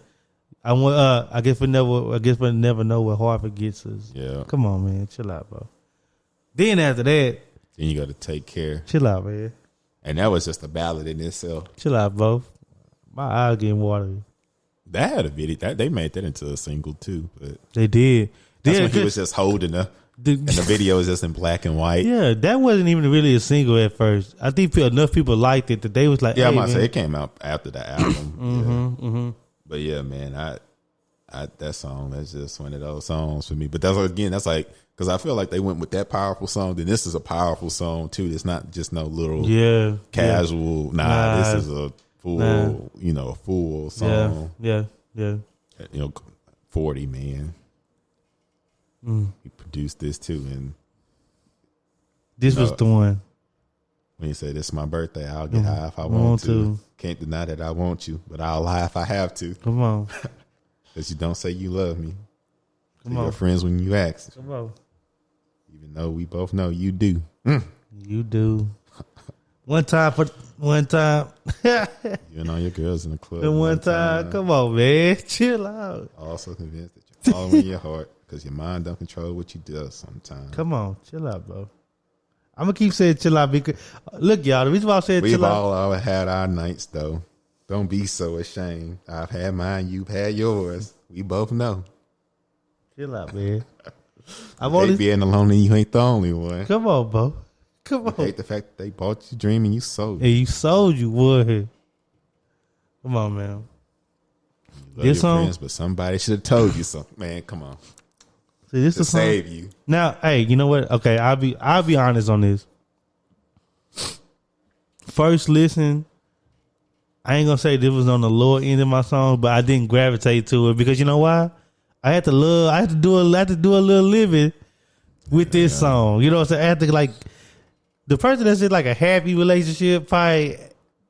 I guess we never know what Harvard gets us. Yeah, come on, man, chill out, bro. Then after that, then you got to Take Care. Chill out, man. And that was just a ballad in itself. Chill out, bro. My eyes getting watery. That had a video. They made that into a single too. But they did. That's when he was just holding and the video was just in black and white. Yeah, that wasn't even really a single at first. I think enough people liked it that they was like, yeah, hey, I might say it came out after the album. But yeah, man, I that song, that's just one of those songs for me. But that's like, because I feel like they went with that powerful song. Then this is a powerful song too. It's not just no little casual. This is a full, a full song. Yeah. 40, man. He produced this too, and this was the one. When you say this is my birthday, I'll get high if I want to. Can't deny that I want you, but I'll lie if I have to. Come on. Because you don't say you love me. Come on. Your friends when you ask. Come on. Even though we both know you do. You do. One time. You and all your girls in the club. And one time. Come on, man. Chill out. Also convinced that you're following your heart because your mind don't control what you do sometimes. Come on. Chill out, bro. I'm going to keep saying chill out because, look, y'all, the reason why I said chill out. We've all had our nights, though. Don't be so ashamed. I've had mine. You've had yours. We both know. Chill out, man. I hate being alone and you ain't the only one. Come on, bro. Come on. I hate the fact that they bought you dream and you sold it. And you sold you would. Come on, man. You love your friends, but somebody should have told you something. Man, come on. See, this to save you. Now, hey, you know what? Okay, I'll be honest on this. First listen, I ain't gonna say this was on the lower end of my song, but I didn't gravitate to it because you know why? I had to do a little living with this song. You know what I'm saying? I had to like the person that's in like a happy relationship, probably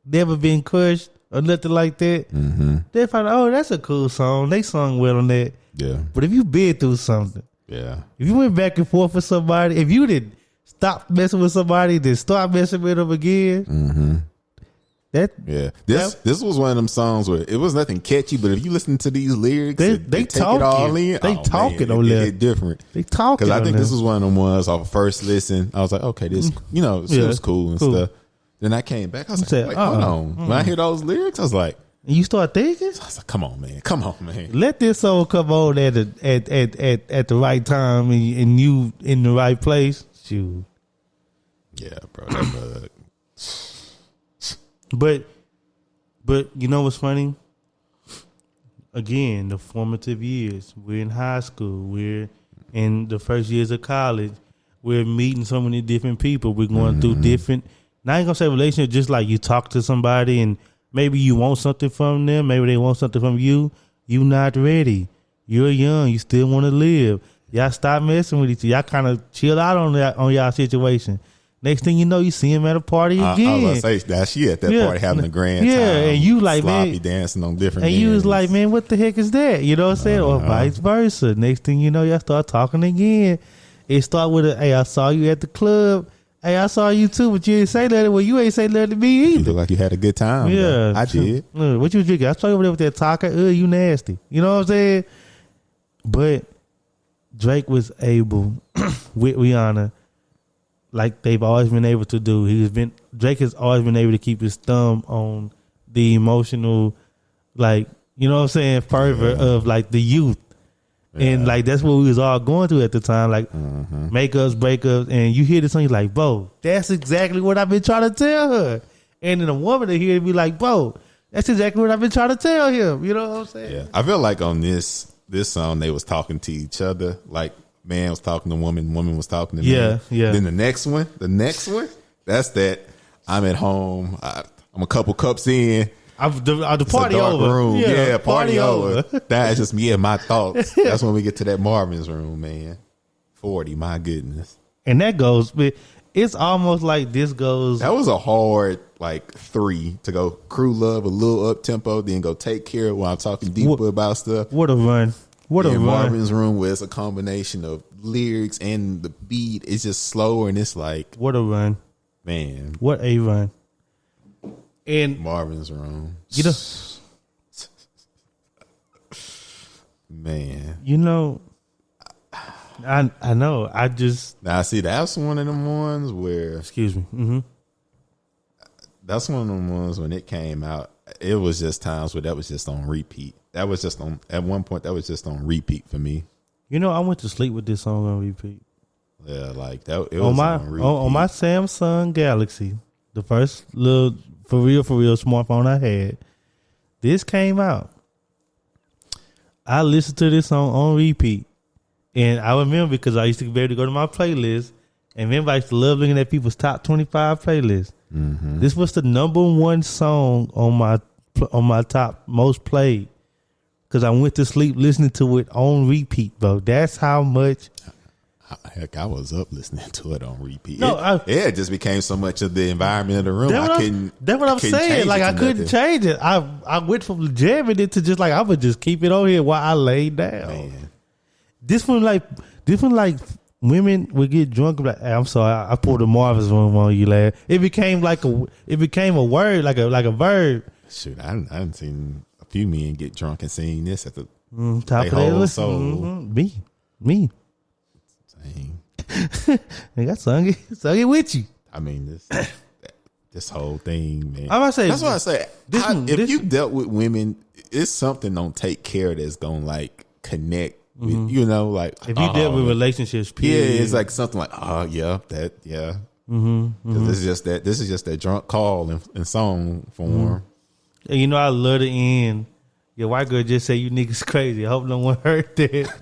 never been crushed or nothing like that. They find out, that's a cool song. They sung well on that. Yeah. But if you been through something, if you went back and forth with somebody, if you did stop messing with somebody, then start messing with them again, This was one of them songs where it was nothing catchy, but if you listen to these lyrics, they take it all in. They talking on there. It's different. They talking. Because I think this was one of them ones off of first listen. I was like, okay, this, it was cool and stuff. Then I came back. I was like, wait, hold on. When I hear those lyrics, I was like, and you start thinking? I was like, come on, man. Let this song come on at the right time and you in the right place. Shoot. Yeah, bro. That bug. But you know what's funny? Again, the formative years. We're in high school. We're in the first years of college. We're meeting so many different people. We're going through different. Now I ain't gonna say relationship. Just like you talk to somebody and maybe you want something from them. Maybe they want something from you. You not ready. You're young. You still want to live. Y'all stop messing with each other. Y'all kind of chill out on y'all situation. Next thing you know, you see him at a party again. I was gonna say that she at that party having a grand time. And you like, sloppy man, dancing on different. And games. you was like, man, what the heck is that? You know what I'm saying? Or vice versa. Next thing you know, y'all start talking again. It start with hey, I saw you at the club. Hey, I saw you too, but you didn't say nothing. Well, you ain't say nothing to me either. You look like you had a good time. Yeah, I did. What you drinking? I saw you over there with that taco. You nasty. You know what I'm saying? But Drake was able with Rihanna, like they've always been able to do. Drake has always been able to keep his thumb on the emotional, like, you know what I'm saying, fervor of like the youth. And like that's what we was all going through at the time, like makeups, breakups, and you hear this song, you're like, bro, that's exactly what I've been trying to tell her. And then a woman to hear it be like, bro, that's exactly what I've been trying to tell him. You know what I'm saying? Yeah, I feel like on this song they was talking to each other, like man was talking to woman was talking to man. Yeah. Then the next one, that's that I'm at home, I'm a couple cups in. The party over. Room. Yeah, party over. That's just me and my thoughts. That's when we get to that Marvin's room, man. 40, my goodness. And that goes, it's almost like this goes. That was a hard, like, 3 to go crew love, a little up tempo, then go take care while I'm talking deeper about stuff. What a run. What a run. Marvin's room, where it's a combination of lyrics and the beat. It's just slower and it's like. What a run. Man. What a run. And Marvin's room. You know, man. You know, I know. I just now see that's one of them ones where. Excuse me. Mm-hmm. That's one of them ones when it came out. It was just times where that was just on repeat. That was just on at one point. That was just on repeat for me. You know, I went to sleep with this song on repeat. Yeah, like that. It was on repeat. On my Samsung Galaxy, the first little. For real smartphone I had. This came out. I listened to this song on repeat. And I remember because I used to be able to go to my playlist. And remember I used to love looking at people's top 25 playlists. Mm-hmm. This was the number 1 song on my top most played. Because I went to sleep listening to it on repeat, bro. That's how much. Heck, I was up listening to it on repeat. No, it just became so much of the environment of the room. That's what I'm saying. Like I couldn't change it. I went from jamming it to just like I would just keep it on here while I laid down. Man. This one like women would get drunk. Like, hey, I'm sorry, I pulled a Marvin's room on you, lad. It became a word, like a verb. Shoot, I haven't seen a few men get drunk and sing this at the top of their list. Me. I got sung it with you. I mean this whole thing, man. That's why I say if you dealt with women, it's something don't take care of that's gonna like connect with, you know, like if you dealt with relationships, period. Yeah, it's like something like this is just that drunk call in song form. And you know, I love the end. Your white girl just say you niggas crazy. I hope no one heard that.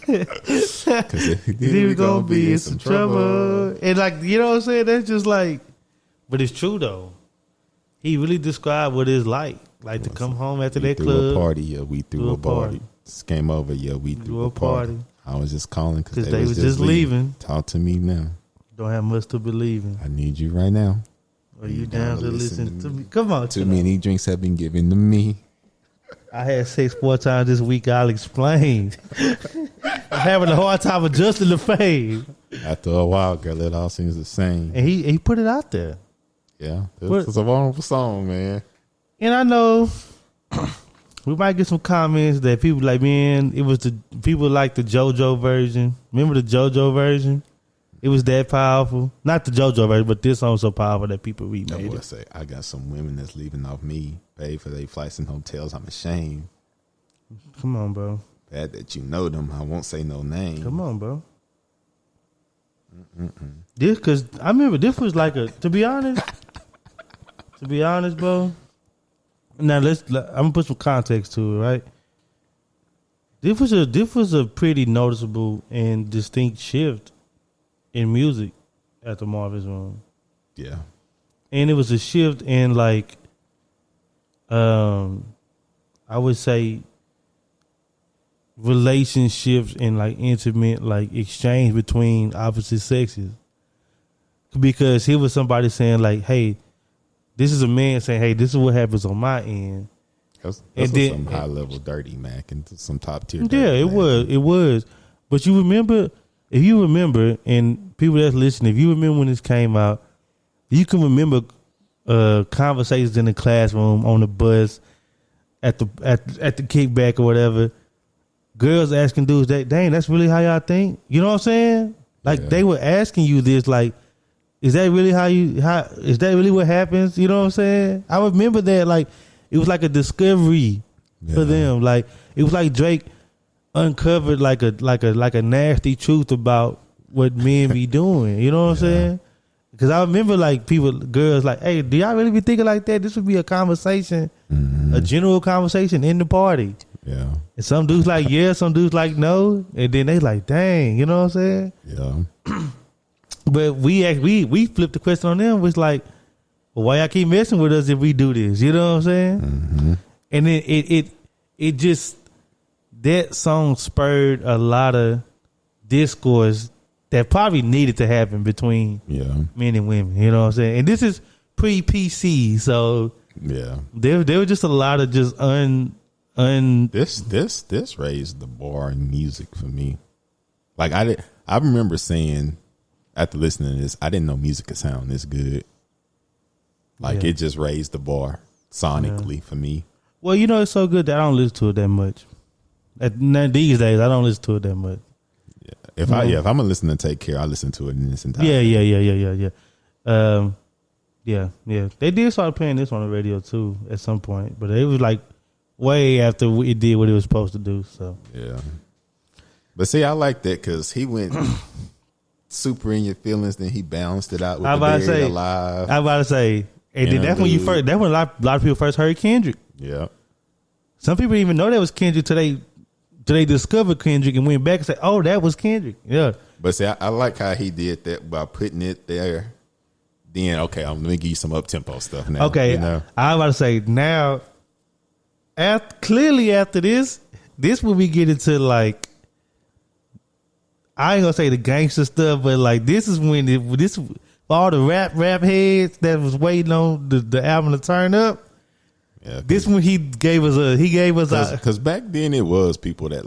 Cause then we gonna be in some trouble. And like, you know what I'm saying? That's just like, but it's true though. He really described what it's like to come home after that club. A party, we threw a party. This came over, we threw a party. I was just calling because they was just leaving. Talk to me now. Don't have much to believe in. I need you right now. Are you down to listen to me? Come on. Too many drinks have been given to me. I had sex 4 times this week. I'll explain. I'm having a hard time adjusting the fade. After a while, girl, it all seems the same. And he put it out there. Yeah, this was a vulnerable song, man. And I know we might get some comments that people like, man, it was the people like the JoJo version. Remember the JoJo version? It was that powerful. Not the JoJo version, but this song was so powerful that people remade it. Say, I got some women that's leaving off me, paid for their flights and hotels. I'm ashamed. Come on, bro. Bad that you know them. I won't say no name. Come on, bro. This, because I remember this was like to be honest, bro. Now I'm gonna put some context to it, right? This was a pretty noticeable and distinct shift in music at the Marvin's room. Yeah. And it was a shift in like I would say relationships and like intimate like exchange between opposite sexes. Because here was somebody saying like, hey, this is a man saying, hey, this is what happens on my end. That's some high level dirty Mac and some top tier. Yeah, it was. But if you remember, and people that's listening, if you remember when this came out, you can remember conversations in the classroom, on the bus, at the kickback or whatever. Girls asking dudes, dang, that's really how y'all think? You know what I'm saying? Like they were asking you this, like, is that really is that really what happens? You know what I'm saying? I remember that, like, it was like a discovery for them. Like, it was like Drake uncovered like a nasty truth about what men be doing. You know what I'm saying? Because I remember like girls like, hey, do y'all really be thinking like that? This would be a conversation, a general conversation in the party. Yeah. And some dudes like yeah, some dudes like no, and then they like, dang, you know what I'm saying? Yeah. But we flipped the question on them. Was like, well, why y'all keep messing with us if we do this? You know what I'm saying? Mm-hmm. And then it just, that song spurred a lot of discourse that probably needed to happen between men and women. You know what I'm saying? And this is pre-PC, so there were just a lot of just This raised the bar in music for me. Like I remember saying after listening to this, I didn't know music could sound this good. Like it just raised the bar sonically for me. Well, you know, it's so good that I don't listen to it that much. These days, I don't listen to it that much. Yeah, if I'm gonna listen to Take Care, I listen to it in its entirety. Yeah. They did start playing this on the radio too at some point, but it was like way after it did what it was supposed to do. So yeah, but see, I like that because he went super in your feelings, then he balanced it out with Buried Alive. I about to say, and then that's when a lot of people first heard Kendrick. Yeah, some people didn't even know that was Kendrick till they discovered Kendrick and went back and said, "Oh, that was Kendrick." Yeah, but see, I like how he did that by putting it there. Then let me give you some up tempo stuff now. Okay, I was about to say now. Clearly after this when we get into like, I ain't gonna say the gangster stuff, but like this is when all the rap heads that was waiting on the album to turn up. Yeah, this when he gave us because back then it was people that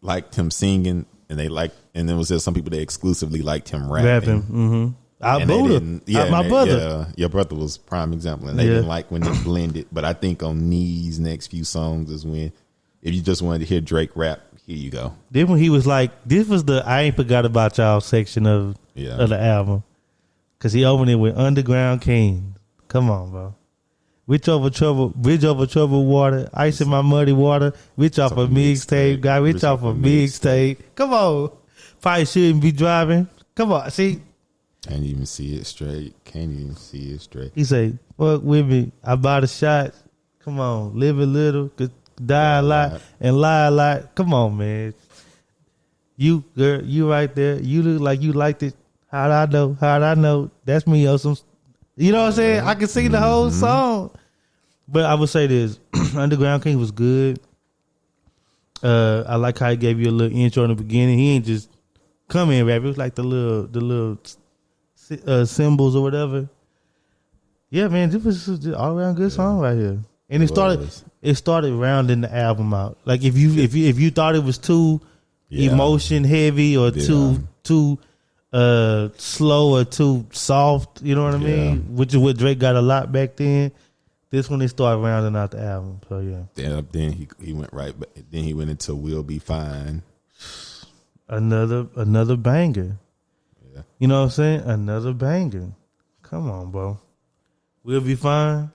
liked him singing and there was just some people that exclusively liked him rapping. Mm-hmm. My brother. Yeah, your brother was prime example, and they didn't like when they blended. But I think on these next few songs is when, if you just wanted to hear Drake rap, here you go. Then when he was like, this was the I Ain't Forgot About Y'all section of the album, because he opened it with Underground King. Come on, bro. Bridge over troubled water, ice in my muddy water. Rich off a mixtape, guy. Rich off a mixtape. Come on, probably shouldn't be driving. Come on, see. Can't even see it straight. He say, fuck with me. I bought a shot. Come on. Live a little. Die a lot. And lie a lot. Come on, man. You, girl, you right there. You look like you liked it. How'd I know? That's me or some. You know what I'm saying? I can sing the whole song. But I would say this. Underground King was good. I like how he gave you a little intro in the beginning. He ain't just come in rap. It was like the little symbols or whatever. Yeah, man, this was just all around good song right here. And it started rounding the album out. Like if you thought it was too emotion heavy or too slow or too soft. You know what I mean? Which is what Drake got a lot back then. This one, they started rounding out the album. So yeah. Then he went right, but then he went into "We'll Be Fine." Another banger. Yeah. You know what I'm saying? Another banger. Come on, bro. We'll Be Fine.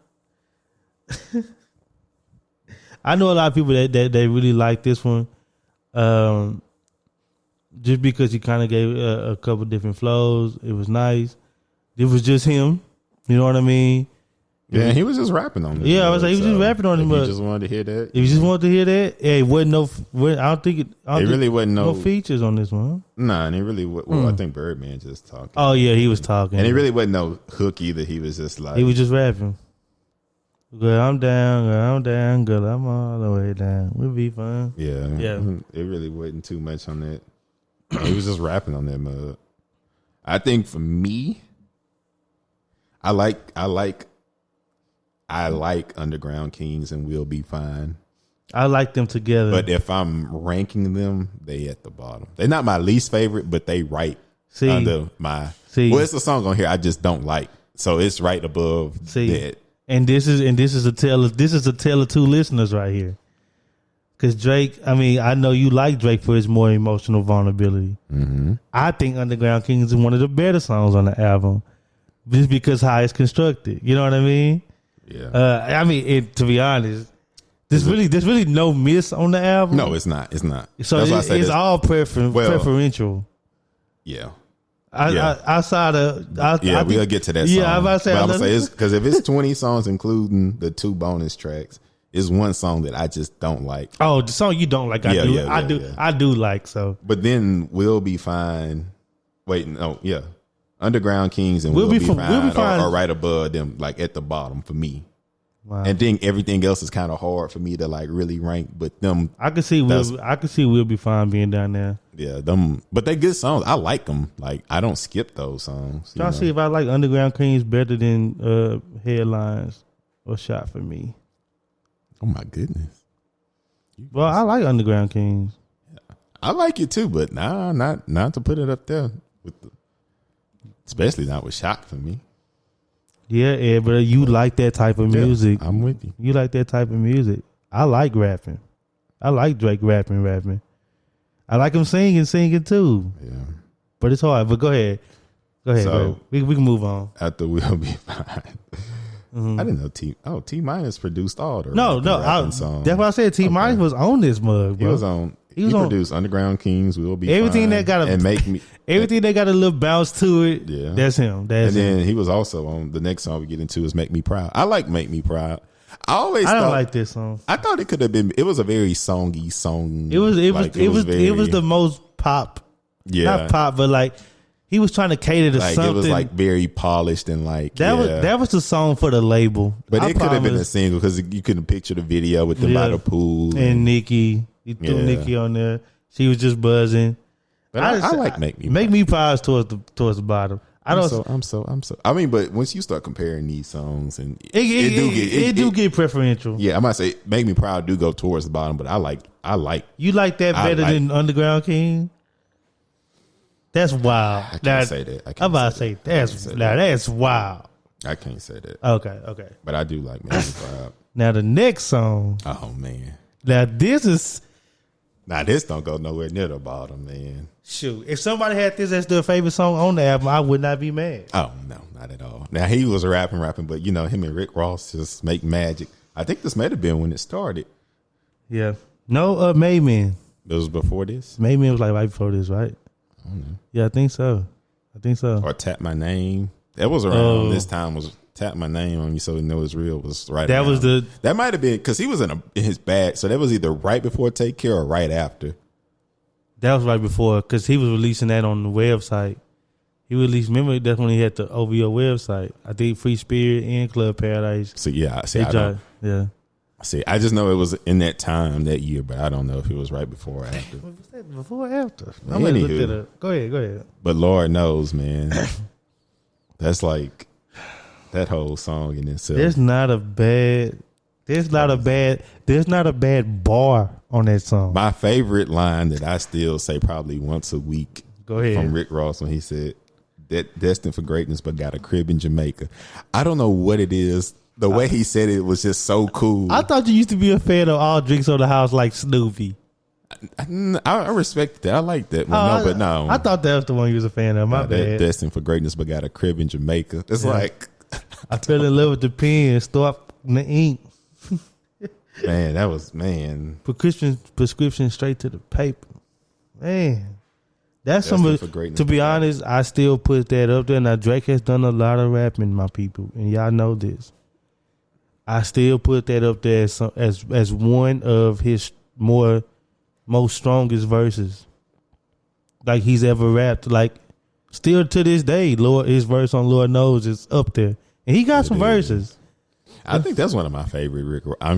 I know a lot of people that really like this one. Just because he kind of gave a couple different flows. It was nice. It was just him. You know what I mean? Yeah, he was just rapping on it. Yeah, I was like, he was just rapping on it. If you just wanted to hear that. If you just wanted to hear that, yeah, it wasn't I don't think it really wasn't no features on this one. Nah, and it really I think Birdman just talking. Oh yeah, he was talking. And it really wasn't no hook either. He was just like, he was just rapping. Girl, I'm down, girl, I'm all the way down. We'll be fine. Yeah. It really wasn't too much on that. He was just rapping on that mug. I think for me, I like Underground Kings and We'll Be Fine. I like them together. But if I'm ranking them, they at the bottom. They're not my least favorite, but they right under my. Well, it's a song on here I just don't like, so it's right above that. And this is a tale of two listeners right here. Because Drake, I mean, I know you like Drake for his more emotional vulnerability. Mm-hmm. I think Underground Kings is one of the better songs on the album, just because how it's constructed. You know what I mean? Yeah. I mean, to be honest, there's really no miss on the album. No, it's not. It's not. So it's all preferential. Yeah. Outside of, we'll get to that song. Yeah, I'm about to say. But I'm gonna say it's because if it's 20 songs, including the 2 bonus tracks, it's one song that I just don't like. Oh, the song you don't like? I do like so. But then We'll Be Fine. Wait, no, yeah. Underground Kings and We'll Be Fine are right above them, like at the bottom for me. Wow. And then everything else is kind of hard for me to like really rank. But them, I could see We'll Be Fine being down there. Yeah, them, but they good songs. I like them. Like I don't skip those songs. Try to see if I like Underground Kings better than Headlines or Shot for Me. Oh my goodness. Well, I like Underground Kings. Yeah. I like it too, but not to put it up there with especially not with Shot for Me. Yeah, but you like that type of music. I'm with you. You like that type of music. I like rapping. I like Drake rapping. I like him singing too. Yeah. But it's hard. But go ahead. So, we can move on. After We'll Be Fine. Mm-hmm. I didn't know T Minus produced all the songs. That's why I said T Minus was on this mug, bro. He produced Underground Kings, We'll Be everything Fine, that got everything that got a little bounce to it. Yeah, that's him. Then he was also on the next song we get into is Make Me Proud. I like Make Me Proud. I don't like this song. I thought it could have been. It was a very songy song. It was the most pop. Yeah, not pop, but like he was trying to cater to something. It was like very polished and like that was the song for the label. But it could have been a single because you couldn't picture the video with them by the pool and Nikki. He threw Nikki on there. She was just buzzing. But I like Make Me. Make Me Proud towards the bottom. I'm so. I mean, but once you start comparing these songs, and it do get preferential. Yeah, I might say Make Me Proud do go towards the bottom, but I like. You like that better than Underground King? That's wild. I can't say that. I'm about to say that's wild. I can't say that. Okay. But I do like Make Me Proud. Now the next song. Oh man. Now this don't go nowhere near the bottom, man. Shoot, if somebody had this as their favorite song on the album, I would not be mad. Oh no, not at all. Now he was rapping, but him and Rick Ross just make magic. I think this might have been when it started. Yeah. No, Made Men. It was before this? Made Men was like right before this, right? I don't know. Yeah, I think so. Or Tap My Name. That was around this time. Was Tap My Name on You So You Know It's Real was right. That might have been because he was in his bag. So that was either right before Take Care or right after. That was right before because he was releasing that on the website. Remember that's when he had the OVO website. I think Free Spirit and Club Paradise. So yeah, I just know it was in that time that year, but I don't know if it was right before or after. Was that before or after? I'm gonna look it up. Go ahead. But Lord knows, man, that's like that whole song in itself. There's not a bad bar on that song. My favorite line that I still say probably once a week Go ahead. From Rick Ross when he said, destined for greatness, but got a crib in Jamaica. I don't know what it is. The way he said it was just so cool. I thought you used to be a fan of All Drinks on the House like Snoopy. I respect that. I like that one. But no. I thought that was the one you was a fan of. My bad. Destined for greatness, but got a crib in Jamaica. It's like... I fell in love with the pen, start the ink. Man, that was, man. Prescription straight to the paper. Man. That's some of, to be honest, I still put that up there. Now, Drake has done a lot of rapping, my people, and y'all know this. I still put that up there as one of his most strongest verses, like he's ever rapped. Like still to this day, his verse on Lord Knows is up there, and he got some verses. I think that's one of my favorite Rick. I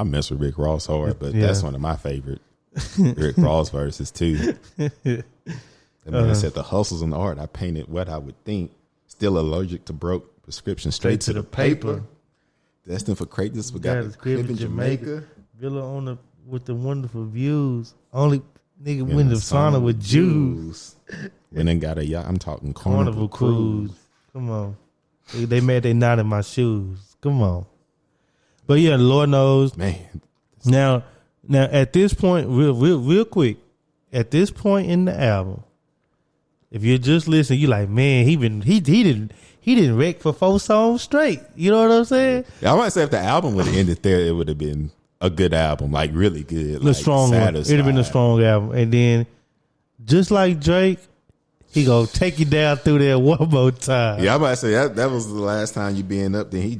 mess with Rick Ross hard, but that's one of my favorite Rick Ross verses too. The man said, "The hustles and the art I painted what I would think. Still allergic to broke prescription straight to the paper. Destined for greatness, we got a crib in Jamaica. Villa with the wonderful views. Only nigga win the sauna with Jews. When then got a yacht. I'm talking Carnival Cruise. Come on, they mad they not in my shoes. Come on, but yeah, Lord Knows, man. Now at this point, real quick, at this point in the album, if you're just listening, you like, man, he didn't wreck for 4 songs straight. You know what I'm saying? Yeah, I might say if the album would have ended there, it would have been a good album, like really good, the strong one. It'd have been a strong album, and then just like Drake, he gonna take you down through there one more time. Yeah, I might say that was the last time you being up. Then we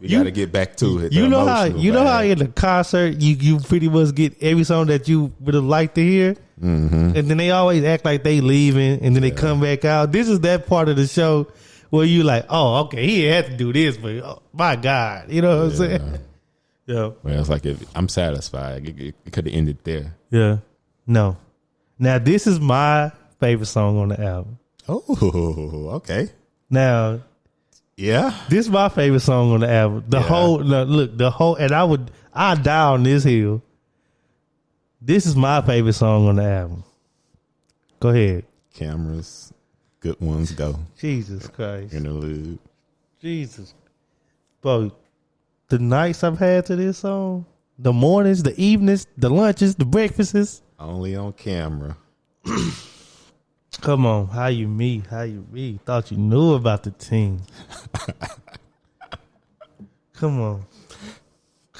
got to get back to it. You know how in the concert you pretty much get every song that you would have liked to hear. Mm-hmm. And then they always act like they leaving, and then they come back out. This is that part of the show where you like, oh, okay, he had to do this, but oh, my God, you know what I'm saying? Yeah. Well, it's like I'm satisfied. It could have ended there. Yeah. No. Now this is my favorite song on the album. Oh, okay. Now, yeah, this is my favorite song on the album. And I die on this hill. This is my favorite song on the album. Go ahead. Cameras, good ones go. Jesus Christ. Interlude. Jesus. Bro, the nights I've had to this song, the mornings, the evenings, the lunches, the breakfasts. Only on camera. Come on. How you me? Thought you knew about the team. Come on.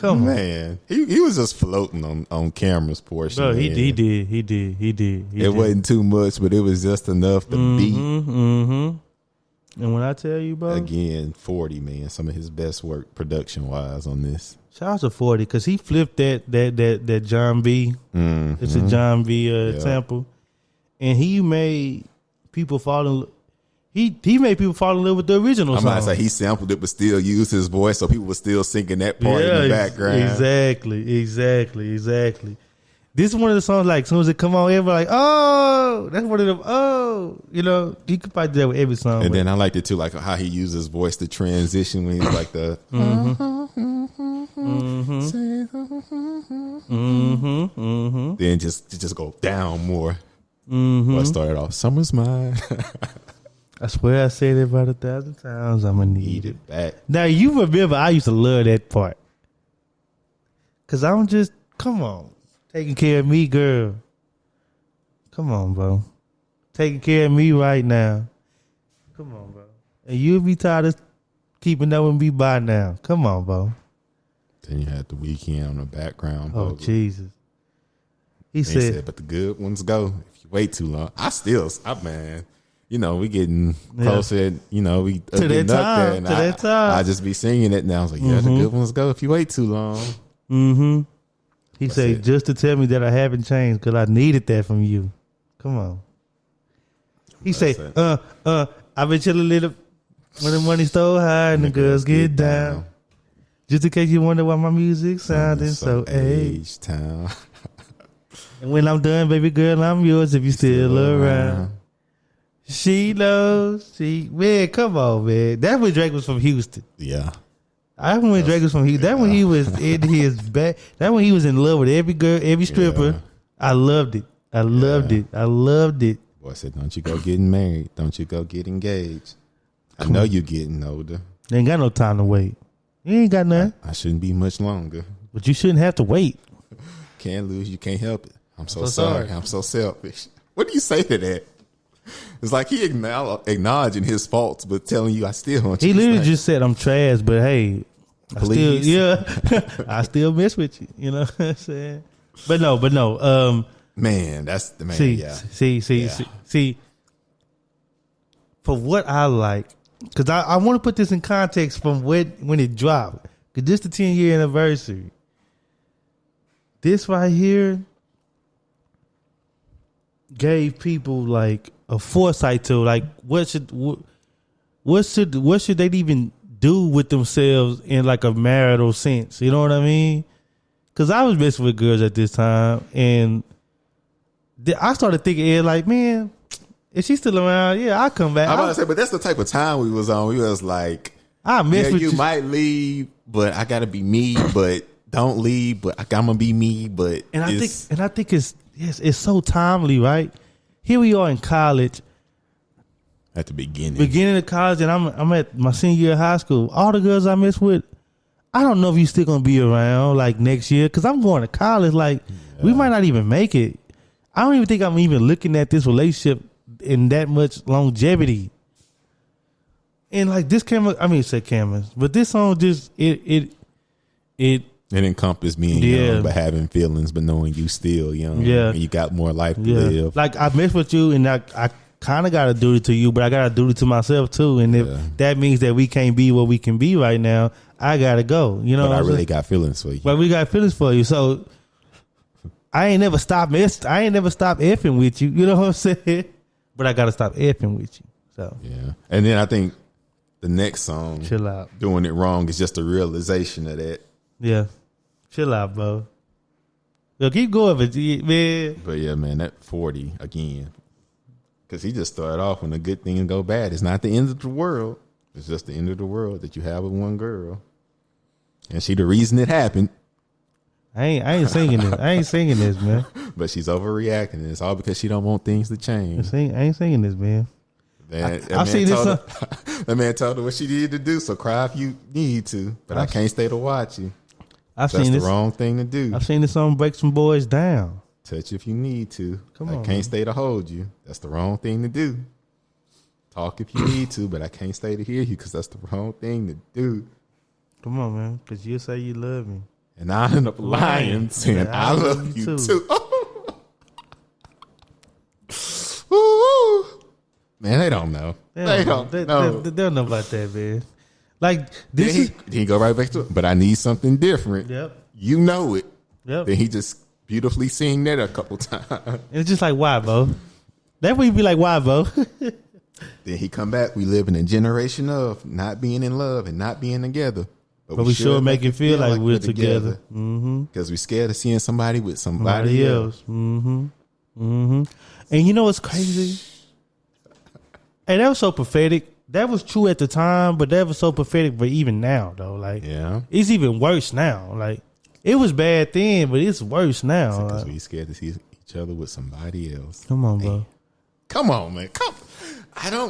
Man, he was just floating on camera's portion. Bro, he did. It wasn't too much, but it was just enough to beat. Mm-hmm. And when I tell you, bro, again, 40, man, some of his best work production wise on this. Shout out to 40 because he flipped that John B. Mm-hmm. It's a John B. Sample, and he made people fall in. He made people fall in love with the original song. I might say he sampled it, but still used his voice, so people were still singing that part in the background. Exactly. This is one of the songs, like, as soon as it come on, everybody like, oh, that's one of them, oh. You know, you could probably do that with every song. And then I liked it, too, like how he used his voice to transition when he's like the... Then just go down more. Well, I started off, summer's mine. I swear I said it about 1,000 times. I'm going to need it back. Now, you remember I used to love that part. Because I'm just, come on. Taking care of me, girl. Come on, bro. Taking care of me right now. Come on, bro. And you'll be tired of keeping up with me by now. Come on, bro. Then you had the Weeknd on the background. Oh, Jesus. He said, but the good ones go. If you wait too long. Man. You know, we getting closer. You know, we to that time. That time. I just be singing it now. I was like, the good ones go if you wait too long. Mm-hmm. He said, just to tell me that I haven't changed because I needed that from you. Come on. He said, I've been chilling a little when the money's so high and the girls get down. Just in case you wonder why my music sounding so H-Town. And when I'm done, baby girl, I'm yours if you still around. She knows. Man, come on, man. That's when Drake was from Houston. Yeah. That when Drake was from Houston. That when he was in his back. That when he was in love with every girl, every stripper. Yeah. I loved it. I loved it. Boy said, don't you go getting married. Don't you go get engaged. I know you getting older. You ain't got no time to wait. You ain't got nothing. I shouldn't be much longer. But you shouldn't have to wait. Can't lose. You can't help it. I'm so sorry. I'm so selfish. What do you say to that? It's like he acknowledging his faults, but telling you, I still want you. He literally just said, I'm trash, but hey, please. I still mess with you. You know what I'm saying? But no. Man, that's the man. See. For what I like, because I want to put this in context from when it dropped. Because this the 10-year anniversary. This right here gave people like a foresight to like what should they even do with themselves in like a marital sense. You know what I mean? Because I was messing with girls at this time, and I started thinking, like, man, if she's still around, yeah, I'll come back. I'm about to say, but that's the type of time we was on. We was like, I miss with you might leave, but I gotta be me. But don't leave, but I'm gonna be me. But I think it's so timely, right? Here we are in college. At the beginning of college, and I'm at my senior year of high school. All the girls I mess with, I don't know if you still gonna be around like next year, because I'm going to college. Like, we might not even make it. I don't even think I'm even looking at this relationship in that much longevity. And like this camera, I mean, it said cameras, but this song just it encompassed being young, but having feelings, but knowing you still young. Yeah, and you got more life to live. Like, I mess with you, and I kind of got to do it to you, but I got to do it to myself too. And if that means that we can't be what we can be right now, I got to go. You know, but I really got feelings for you. But we got feelings for you, so I ain't never stopped effing with you. You know what I'm saying? But I got to stop effing with you. So yeah, and then I think the next song, Chill Out, Doing It Wrong, is just a realization of that. Yeah, chill out, bro. Yo, keep going, man. But yeah, man, that 40 again, because he just started off when a good thing go bad. It's not the end of the world. It's just the end of the world that you have with one girl, and she the reason it happened. I ain't singing this. I ain't singing this, man. But she's overreacting, and it's all because she don't want things to change. I ain't singing this, man. I've seen this. That man told her what she needed to do. So cry if you need to, but I can't stay to watch you. That's the wrong thing to do. I've seen this song break some boys down. Touch if you need to. Come on, I can't stay to hold you. That's the wrong thing to do. Talk if you need to, but I can't stay to hear you because that's the wrong thing to do. Come on, man, because you say you love me, and I end up lying saying I love you too. Man, they don't know. They don't know. They don't know about that, man. Like, this he go right back to it. But I need something different. Yep. You know it. Yep. Then he just beautifully sing that a couple times. And it's just like, why, bro? That would be like, why, bro? Then he come back. We live in a generation of not being in love and not being together. But we sure make it feel like we're together. Because we're scared of seeing somebody with somebody else. And you know what's crazy? Hey, that was so pathetic. That was true at the time, but that was so pathetic. But even now, though, like, it's even worse now. Like, it was bad then, but it's worse now. Because we scared to see each other with somebody else. Come on, bro. Come on, man. Come.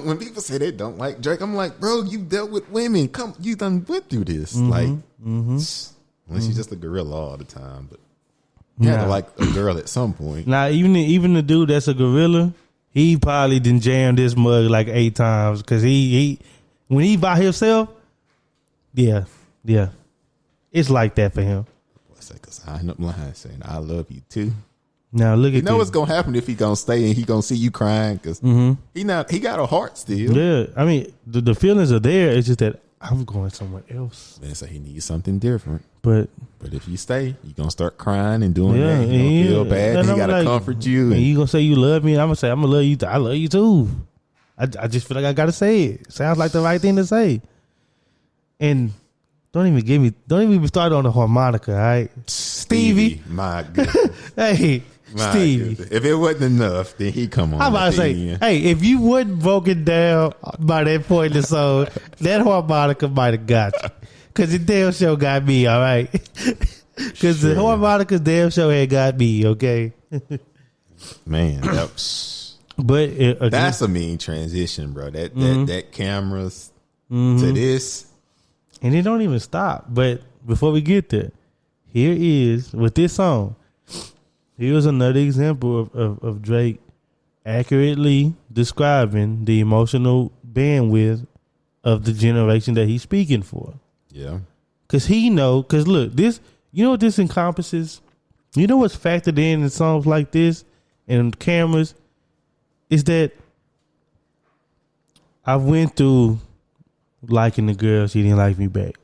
When people say they don't like Drake, I'm like, bro, you dealt with women. Come, you done went through this. Like, unless you're just a gorilla all the time, but you had to like a girl at some point. Now, even the dude that's a gorilla, he probably done jammed this mug like 8 times because he when he by himself, yeah, it's like that for him. Because I end up lying saying I love you too. Now look at you know what's gonna happen if he gonna stay and he gonna see you crying because he got a heart still. Yeah, I mean the feelings are there. It's just that I'm going somewhere else. Man, so he needs something different. But if you stay, you gonna start crying and doing that. You gonna feel bad. And he gotta comfort you. And you gonna say you love me, and I'm gonna say I'm gonna love you. I love you too. I just feel like I gotta say it. Sounds like the right thing to say. And don't even get me started on the harmonica, all right? Stevie. My goodness. Hey, my Stevie. Goodness. If it wasn't enough, then he come on. I'm about to say, hey, if you wasn't broken down by that point in the song, that harmonica might have got you. Because the damn show got me, all right? Because the harmonica's damn show had got me, okay? Man, that was... But that's a mean transition, bro. That cameras to this, and it don't even stop. But before we get there, here is with this song. Here's another example of Drake accurately describing the emotional bandwidth of the generation that he's speaking for. Yeah. Cause look, this, you know what this encompasses? You know what's factored in songs like this and cameras is that I went through liking the girl, she didn't like me back.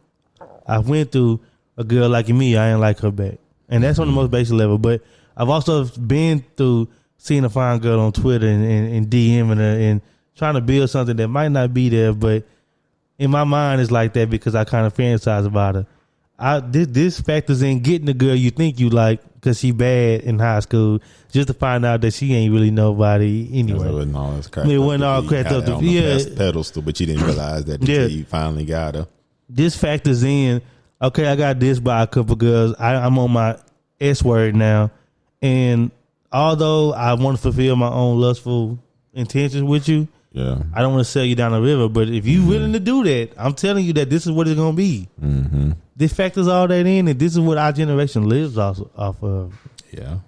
I went through a girl liking me, I didn't like her back. And that's on the most basic level. But I've also been through seeing a fine girl on Twitter and DMing her and trying to build something that might not be there, but in my mind it's like that because I kind of fantasize about her. This factors in getting the girl you think you like because she bad in high school, just to find out that she ain't really nobody anyway. It wasn't all cracked up. Pedestal, but you didn't realize that until you finally got her. This factors in. Okay, I got this by a couple girls. I'm on my S word now, and although I want to fulfill my own lustful intentions with you, yeah, I don't want to sell you down the river. But if you willing to do that, I'm telling you that this is what it's gonna be. Mm-hmm. This factors all that in, and this is what our generation lives off of. Yeah,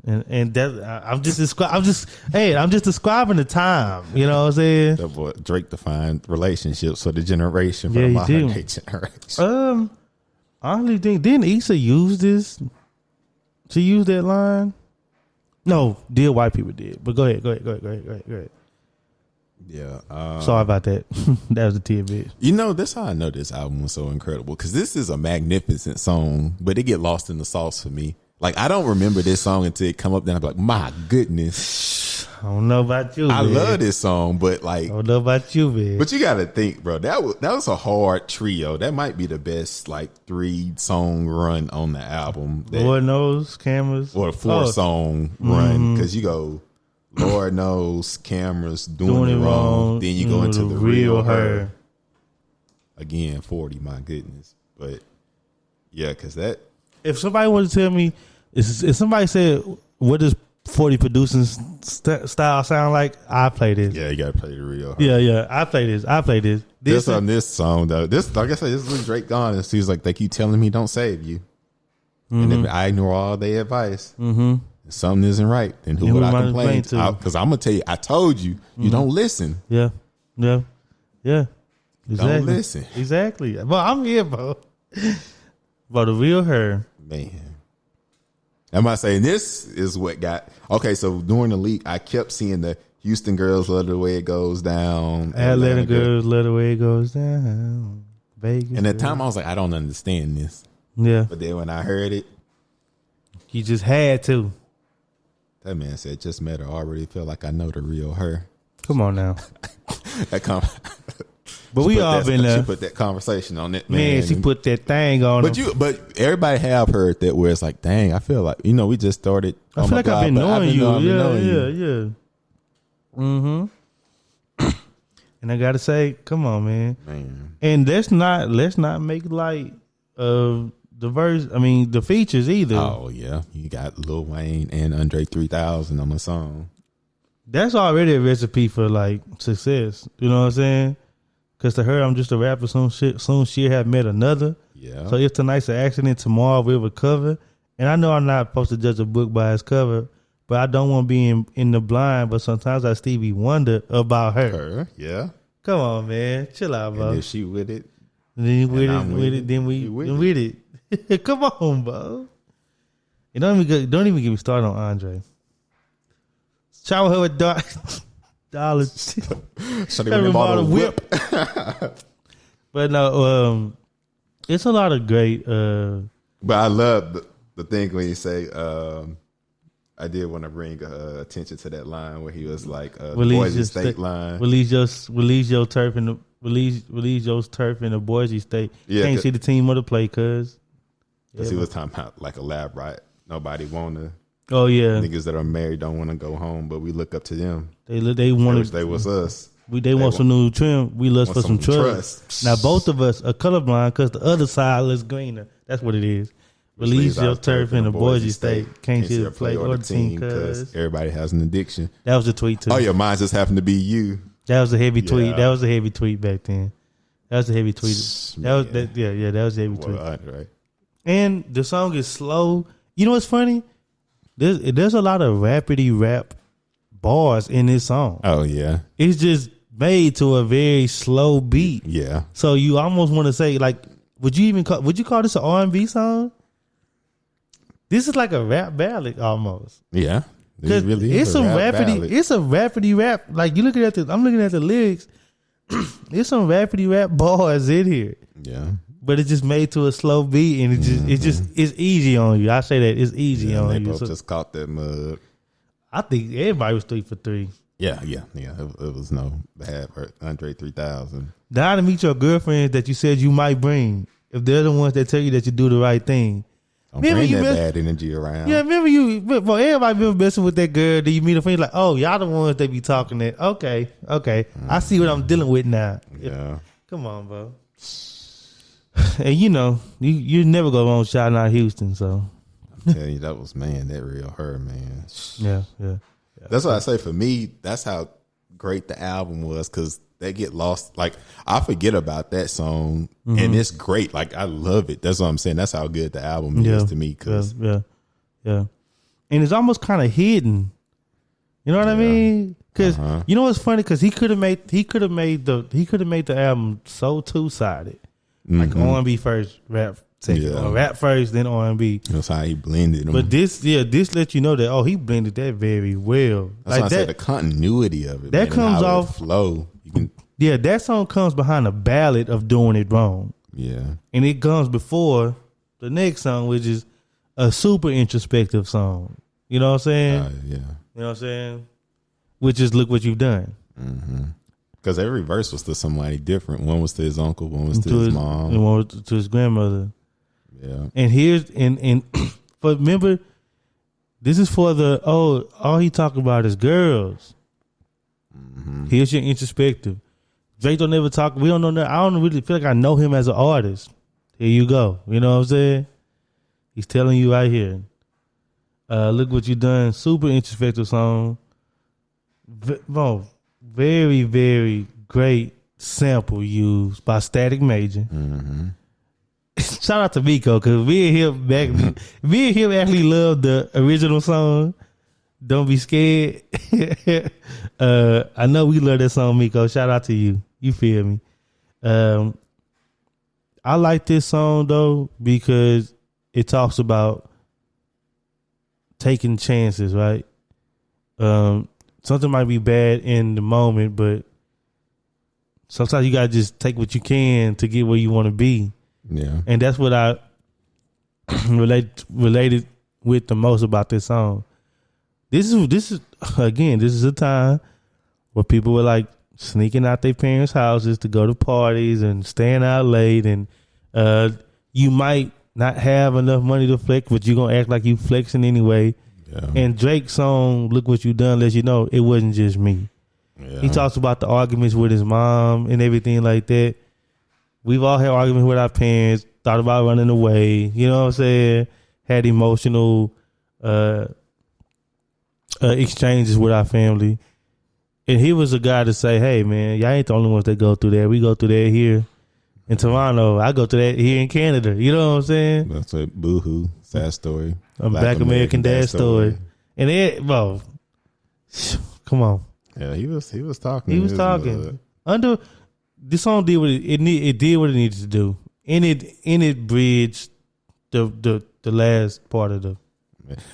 and that I'm just describing the time. You know what I'm saying? That boy Drake defined relationships for the generation, for the modern day generation. I honestly think didn't Issa use this? To use that line? No, dear white people did. But go ahead. Yeah. Sorry about that. That was a tidbit. You know, that's how I know this album was so incredible. Because this is a magnificent song, but it get lost in the sauce for me. Like, I don't remember this song until it come up, then I'm like, my goodness. I don't know about you, I man. love this song, but like, I don't know about you, man. But you got to think, bro, that was a hard trio. That might be the best, like, 3-song run on the album. Lord Knows, Cameras. Or a 4-song run. Because you go, Lord Knows, Cameras, Doing It Wrong. Then you go into the Real Her. Again, 40, my goodness. But, yeah, because that. If somebody wanted to tell me, if somebody said, what does 40 producing style sound like, I play this. Yeah, you gotta play the Real Her. Yeah, I play this. This on this song though. This, like I said, this is when Drake gone. And he's like, they keep telling me don't save you, and if I ignore all their advice, and something isn't right, then who would I complain to? Because I'm gonna tell you, I told you, you don't listen. Yeah. Exactly. Don't listen. Exactly. Well, I'm here, bro. But the Real Her, man. Am I saying this is what got okay? So during the leak, I kept seeing the Houston girls love the way it goes down. Atlanta girls love the way it goes down. Vegas. And at the time, I was like, I don't understand this. Yeah. But then when I heard it, you just had to. That man said, "Just met her. Already feel like I know the Real Her." Come on now. But she we all been there. She put that conversation on it, man. She put that thing on. But everybody have heard that where it's like, dang, I feel like we just started. I feel like I've been knowing you. Yeah. Mm-hmm. And I gotta say, come on, man. And let's not make light of the features either. Oh yeah, you got Lil Wayne and Andre 3000 on the song. That's already a recipe for like success. You know what I'm saying? Because to her, I'm just a rapper. Soon she'll have met another. Yeah. So if tonight's an accident, tomorrow we'll recover. And I know I'm not supposed to judge a book by its cover, but I don't want to be in the blind. But sometimes I Stevie wonder about her. Yeah. Come on, man. Chill out, bro. And if she with it, then we with it. Come on, bro. And don't even get me started on Andre. Shower her with dollars. Every bottle whip. But no, it's a lot of great. But I love the thing when you say, I did want to bring attention to that line where he was like, Boise State line. Release your turf in the Boise State. Yeah, can't see the team or the play, cuz. Because he was talking about like a lab right. Nobody want to. Oh yeah, niggas that are married don't want to go home, but we look up to them. They want to. They was us. They want some new trim. We lust for some trust. Now both of us are colorblind because the other side looks greener. That's what it is. Release your turf in a Boise State. Can't see the play or the team because everybody has an addiction. That was a tweet too. Oh yeah, mine just happened to be you. That was a heavy tweet. That was a heavy tweet back then. That was a heavy tweet. That was that was a heavy tweet. Right. And the song is slow. You know what's funny? There's a lot of rapidy rap bars in this song. Oh yeah. It's just made to a very slow beat. Yeah. So you almost want to say, like, would you call this an R&B song? This is like a rap ballad almost. Yeah. It really it's some rapidy. It's a rapidy rap. Like I'm looking at the lyrics. There's some rapidy rap bars in here. Yeah. But it's just made to a slow beat, and it's easy on you. I say that it's easy on you. They both just caught that mug. I think everybody was 3 for 3. Yeah. It was no bad for Andre 3000. Now to meet your girlfriends that you said you might bring, if they're the ones that tell you that you do the right thing. Don't bring that bad energy around. Yeah, remember everybody been messing with that girl. Then you meet a friend like, oh, y'all the ones they be talking that. Okay. I see what I'm dealing with now. Yeah. Come on, bro. And you never go wrong shouting out Houston, so. I'm telling you, that was, that real her, man. Yeah. That's what I say. For me, that's how great the album was, because they get lost. Like, I forget about that song, and it's great. Like, I love it. That's what I'm saying. That's how good the album is to me. Cause yeah. And it's almost kind of hidden. You know what I mean? Because you know what's funny? Because he could have made the album so two-sided, like R&B first, rap second, or rap first, then R&B. That's how he blended them. But this lets you know that he blended that very well. That's why I said the continuity of it. That comes off flow. That song comes behind a ballad of Doing It Wrong. Yeah. And it comes before the next song, which is a super introspective song. You know what I'm saying? Yeah. You know what I'm saying? Which is Look What You've Done. Because every verse was to somebody different. One was to his uncle, one was to his mom. And one was to his grandmother. Yeah. And but remember, this is for all he talking about is girls. Here's your introspective. Drake don't never talk. We don't know that. I don't really feel like I know him as an artist. Here you go. You know what I'm saying? He's telling you right here. Look What You Done. Super introspective song. Very, very great sample used by Static Major. Shout out to Miko, because me and him actually love the original song. Don't Be Scared. I know we love that song, Miko. Shout out to you. You feel me? I like this song though because it talks about taking chances, right? Something might be bad in the moment, but sometimes you gotta just take what you can to get where you want to be. Yeah, and that's what I related with the most about this song. This is a time where people were like sneaking out their parents' houses to go to parties and staying out late, and you might not have enough money to flex, but you're gonna act like you flexing anyway. Yeah. And Drake's song "Look What You Done" lets you know it wasn't just me. Yeah. He talks about the arguments with his mom and everything like that. We've all had arguments with our parents, thought about running away. You know what I'm saying? Had emotional exchanges with our family. And he was a guy to say, hey, man, y'all ain't the only ones that go through that. We go through that here in Toronto. I go through that here in Canada. You know what I'm saying? That's a boo-hoo, sad story. A Black American dad story. And come on. Yeah, he was talking. He was talking. This song did what it did what it needed to do. And it bridged the last part of the.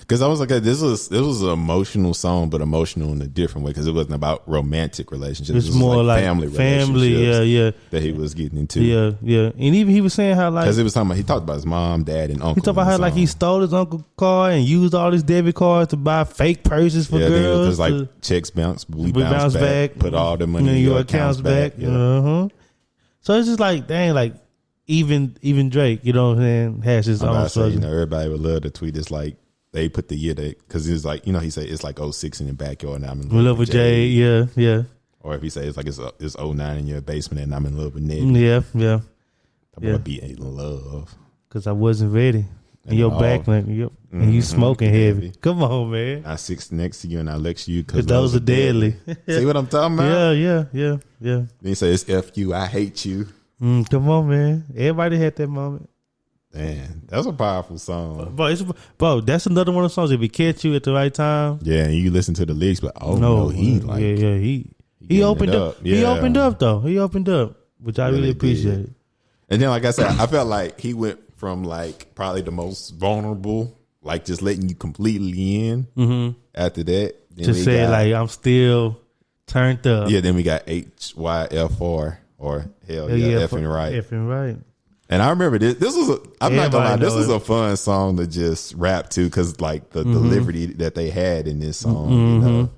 Because I was like, this was an emotional song, but emotional in a different way, because it wasn't about romantic relationships. It's more like family relationships that he was getting into. Yeah. And even he was saying how like, because he talked about his mom, dad, and uncle. He talked about how like he stole his uncle's car and used all his debit cards to buy fake purses for girls. Because like checks bounce back, put all the money in your accounts back. Yeah. So it's just like, dang, like even Drake, you know what I'm saying, has his own. Everybody would love to tweet. It's like, they put the year that, because it's like, he said it's like 06 in the backyard and I'm in love with Jay. Yeah. Or if he says it's like it's 09 in your basement and I'm in love with Ned. Yeah. I'm gonna be in love. Because I wasn't ready. And your back, and you smoking heavy. Come on, man. I sit next to you and I lecture you because those are deadly. See what I'm talking about? Yeah. Then you say it's F you, I hate you. Come on, man. Everybody had that moment. Man, that's a powerful song. Bro, that's another one of the songs. If it catch you at the right time. Yeah, and you listen to the lyrics, but he opened up. Yeah. He opened up though. He opened up, which I really appreciate it. And then, like I said, I felt like he went from like probably the most vulnerable, like just letting you completely in. Mm-hmm. After that, just say like I'm still turned up. Yeah. Then we got HYFR or effing right. Effing right. And I remember this was I'm not gonna lie, this was a fun song to just rap to because like the delivery that they had in this song.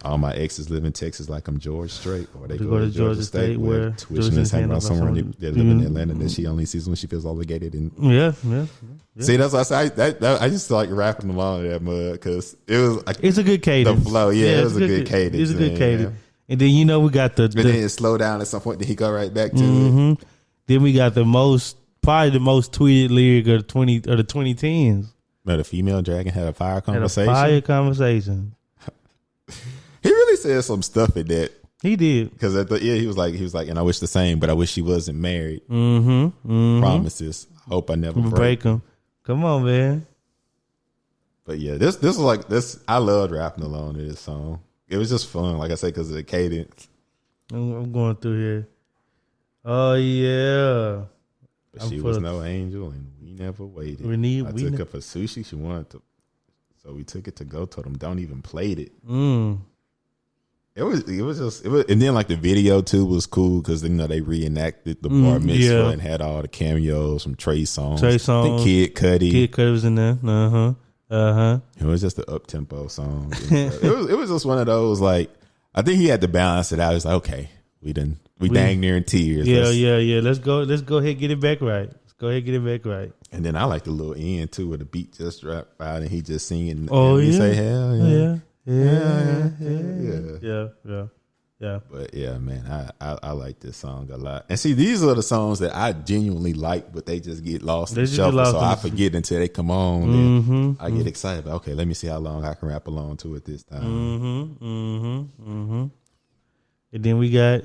All my exes live in Texas like I'm George Strait, or they go to Georgia State where tuition is hanging out somewhere that live in Atlanta that she only sees when she feels obligated. And see, that's what I say. I just like rapping along to that mud because it was like it's a good cadence. The flow, it was a good cadence. It's a good cadence. And then we got the then it slow down at some point. Then he go right back to it. Then we got probably the most tweeted lyric of the 2010s. But a female dragon had a fire conversation. He really said some stuff in that. He did because he was like, and I wish the same, but I wish she wasn't married. Promises, hope I never break them. Come on, man. But yeah, this was like this. I loved rapping along to this song. It was just fun, like I said, because of the cadence. I'm going through here. Oh yeah, but she was no angel, and we never waited. I took her for sushi. She wanted to, so we took it to go. Told them don't even plate it. It was, and then like the video too was cool because they reenacted the bar mitzvah and had all the cameos from Trey Songz. The Kid Cudi was in there. It was just an up tempo song. it was just one of those like I think he had to balance it out. It's like okay, we dang near in tears. Yeah. Let's go ahead and get it back right. And then I like the little end too where the beat just dropped out and he just singing. Oh and yeah. Say hell yeah. Yeah. But yeah, man, I like this song a lot. And see, these are the songs that I genuinely like, but they just get lost in the shuffle. So I forget until they come on. And I get excited. Okay, let me see how long I can rap along to it this time. And then we got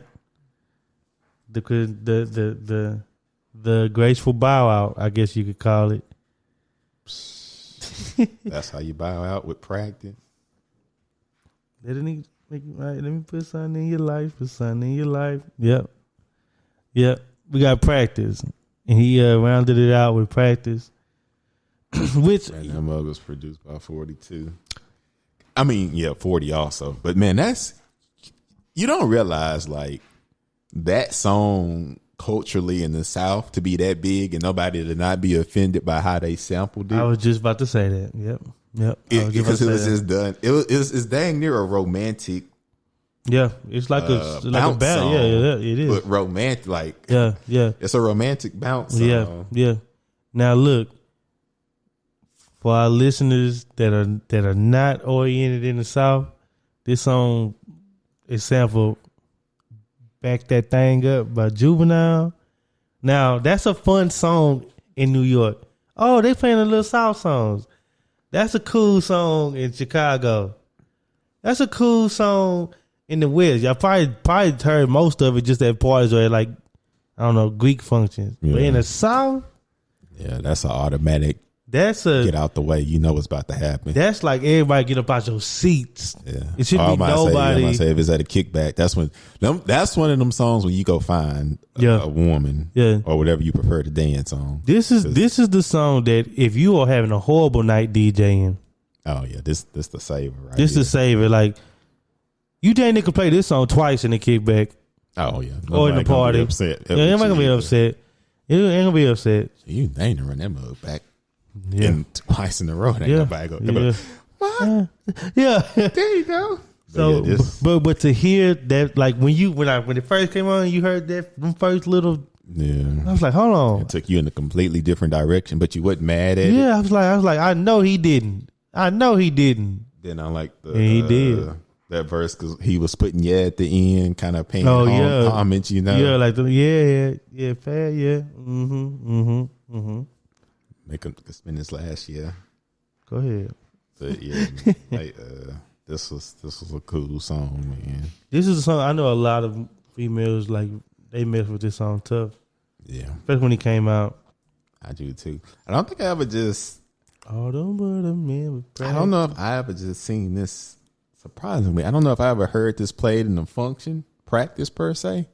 the graceful bow out, I guess you could call it. That's how you bow out with practice. Let me put something in your life. Yep. We got practice, and he rounded it out with practice. Which and that mug was produced by 42. I mean, 40 also. But man, that's you don't realize like that song culturally in the South to be that big and nobody to not be offended by how they sampled it. I was just about to say that. Yep. Because it was just done. It's dang near a romantic. Yeah, it's like a bounce song. Yeah, it is. But romantic, like yeah. It's a romantic bounce song. Yeah. Now look, for our listeners that are not oriented in the South, this song is sampled "Back That Thing Up" by Juvenile. Now that's a fun song in New York. Oh, they playing the little South songs. That's a cool song in Chicago. That's a cool song in the West. Y'all probably heard most of it just at parties or at like, I don't know, Greek functions. Yeah. But in the South, that's an automatic. That's a get out the way. You know what's about to happen. That's like everybody get up out your seats. Yeah, it should be nobody. I say if it's at a kickback, that's one of them songs when you go find a woman, or whatever you prefer to dance on. This is the song that if you are having a horrible night DJing. Oh yeah, this the saver. Right this the saver. Like you dang nigga play this song twice in the kickback. Oh yeah, or in the party. Everybody gonna be upset. You ain't gonna be upset. You ain't run that mug back. And twice in a row, ain't nobody go. What? Yeah, there you go. So, but to hear that, like when it first came on, you heard that first little. Yeah, I was like, hold on. It took you in a completely different direction, but you wasn't mad at it. Yeah, I was like, I know he didn't. Then I like he did that verse because he was putting at the end, kind of paying homage, Yeah, like fair, make him spend his last year. Go ahead. But yeah, like, this was a cool song, man. This is a song I know a lot of females like. They mess with this song tough. Yeah, especially when he came out. I do too. I don't think I ever just. All them but a man. I don't know if I ever just seen this. Surprisingly, I don't know if I ever heard this played in a function practice per se.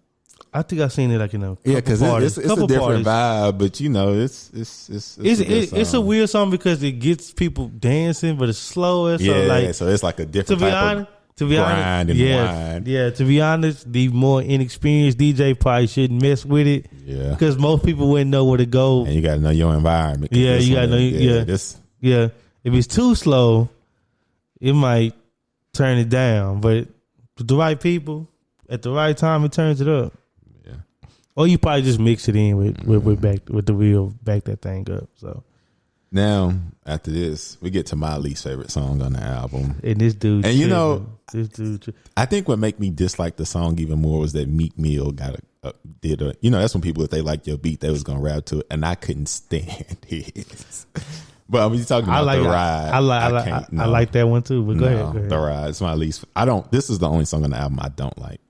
I think I seen it like in a because it's a different vibe, but you know it's a weird song because it gets people dancing, but it's slower. So so it's like a different to be honest, to be honest, the more inexperienced DJ probably shouldn't mess with it. Yeah, because most people wouldn't know where to go, and you got to know your environment. Yeah, you got to know. If it's too slow, it might turn it down, but with the right people at the right time, it turns it up. Yeah, or you probably just mix it in with the wheel, back that thing up. So now after this, we get to my least favorite song on the album, and this dude, and you know, this dude. I think what made me dislike the song even more was that Meek Mill did a that's when people, if they like your beat, they was gonna rap to it, and I couldn't stand it. But I mean, you're talking about The Ride. I like that one too. But go ahead. The Ride. It's my least. This is the only song on the album I don't like.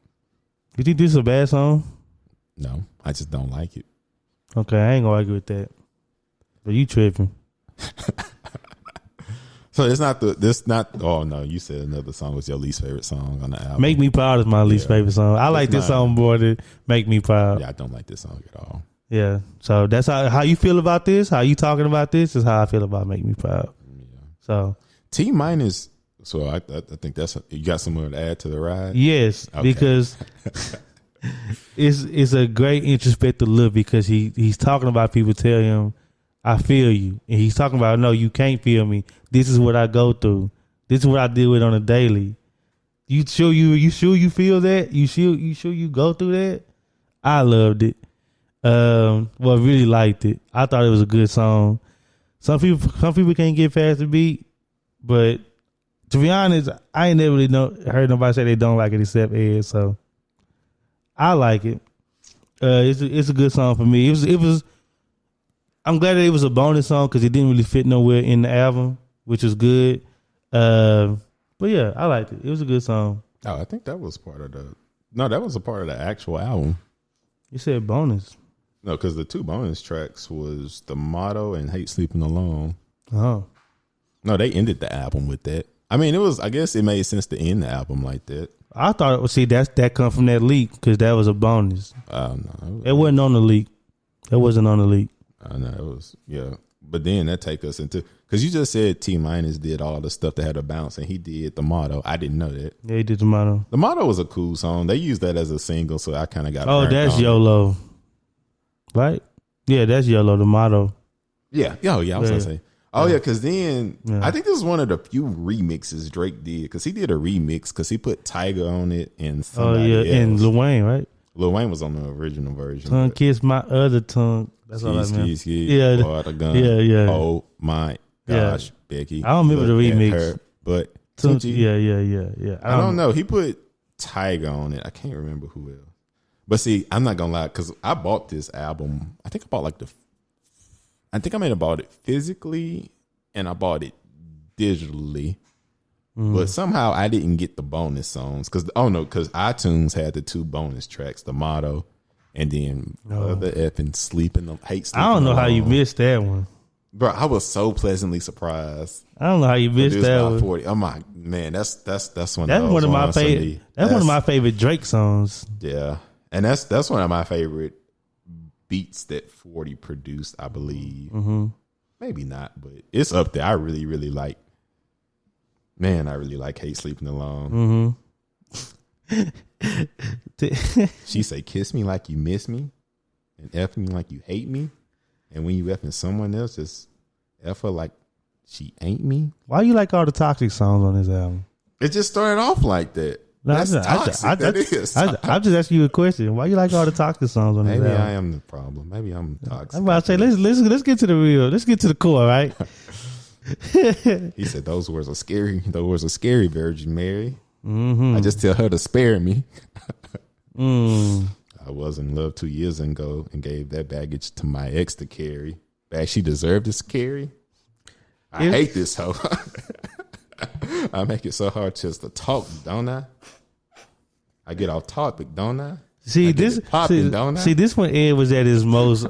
You think this is a bad song? No, I just don't like it. Okay, I ain't gonna argue with that. But you tripping. So it's not oh no, you said another song was your least favorite song on the album. Make Me Proud is my least favorite song. I like this song more than Make Me Proud. Yeah, I don't like this song at all. Yeah, so that's how you feel about this. How you talking about this is how I feel about Make Me Proud. Yeah. So T minus. So I think that's you got somewhere to add to The Ride. Yes, okay. Because it's a great introspective look because he's talking about people tell him, "I feel you," and he's talking about, "No, you can't feel me. This is what I go through. This is what I deal with on a daily." You sure you feel that? You sure you go through that? I loved it. Really liked it. I thought it was a good song. Some people can't get past the beat, but to be honest, I ain't never really heard nobody say they don't like it except Ed. So I like it. It's a good song for me. It was. I'm glad that it was a bonus song because it didn't really fit nowhere in the album, which is good. But yeah, I liked it. It was a good song. Oh, I think that was part of that was a part of the actual album. You said bonus. No, because the two bonus tracks was The Motto and Hate Sleeping Alone. Oh. No, they ended the album with that. I mean, I guess it made sense to end the album like that. I thought it was, that come from that leak because that was a bonus. No. It wasn't on the leak. It wasn't on the leak. I know, it was, yeah. But then that take us into, because you just said T minus did all the stuff that had a bounce and he did The Motto. I didn't know that. Yeah, he did The Motto. The Motto was a cool song. They used that as a single, so I kind of got that's YOLO. Right? Yeah, that's YOLO, The Motto. Yeah. I was going to say. Oh, yeah, because then I think this is one of the few remixes Drake did, because he did a remix because he put Tyga on it and somebody else. And Lil Wayne, right? Lil Wayne was on the original version. Tongue kiss my other tongue. That's all I mean. Yeah. Yeah. Oh, my gosh, Becky. I don't remember the remix. But Yeah. I don't know. He put Tyga on it. I can't remember who else. But see, I'm not going to lie, because I bought this album. I think I bought I may have bought it physically and I bought it digitally. But somehow I didn't get the bonus songs because iTunes had the two bonus tracks, The Motto and then the effing Hate Sleeping. I don't know how you missed that one. Bro, I was so pleasantly surprised. I don't know how you missed that one. 40. Oh my man, that's one of my favorite. That's one of my favorite Drake songs. Yeah. And that's one of my favorite beats that 40 produced, I believe. Mm-hmm. Maybe not, but it's up there. I really, really like. Man, I really like Hate Sleeping Alone. Mm-hmm. She say, "Kiss me like you miss me, and F me like you hate me, and when you effing someone else, just F her like she ain't me." Why you like all the toxic songs on this album? It just started off like that. No, I'm just asking you a question. Why you like all the toxic songs on this album? Maybe I am the problem. Maybe I'm toxic. I'm about to say, let's get to the real. Let's get to the core, right? He said those words are scary. Those words are scary, Virgin Mary. Mm-hmm. I just tell her to spare me. I was in love 2 years ago and gave that baggage to my ex to carry. fact she deserved this carry. I hate this hoe. I make it so hard just to talk, don't I? I get off topic, don't I? See this when Ed was at his most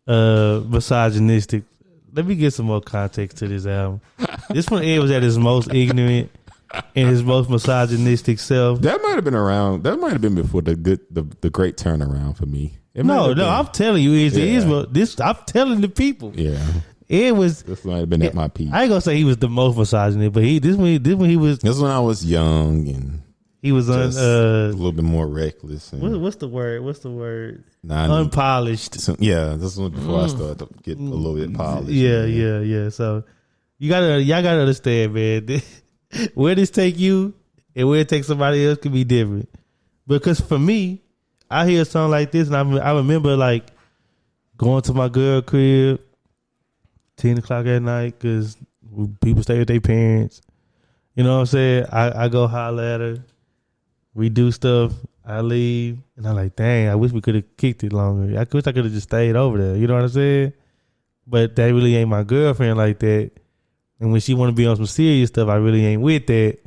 misogynistic. Let me get some more context to this album. This when Ed was at his most ignorant and his most misogynistic self. That might have been around. That might have been before the great turnaround for me. No, I'm telling you, I'm telling the people. Yeah. This might have been at my peak. I ain't gonna say he was the most misogynist, but this when I was young and he was a little bit more reckless. And what's the word? Unpolished. This was before I started to get a little bit polished. Yeah. So y'all gotta understand, man. Where this take you and where it takes somebody else can be different. Because for me, I hear a song like this and I remember like going to my girl crib 10 o'clock at night because people stay with their parents. You know what I'm saying? I go holler at her. We do stuff. I leave. And I'm like, dang, I wish we could have kicked it longer. I wish I could have just stayed over there. You know what I'm saying? But that really ain't my girlfriend like that. And when she want to be on some serious stuff, I really ain't with that.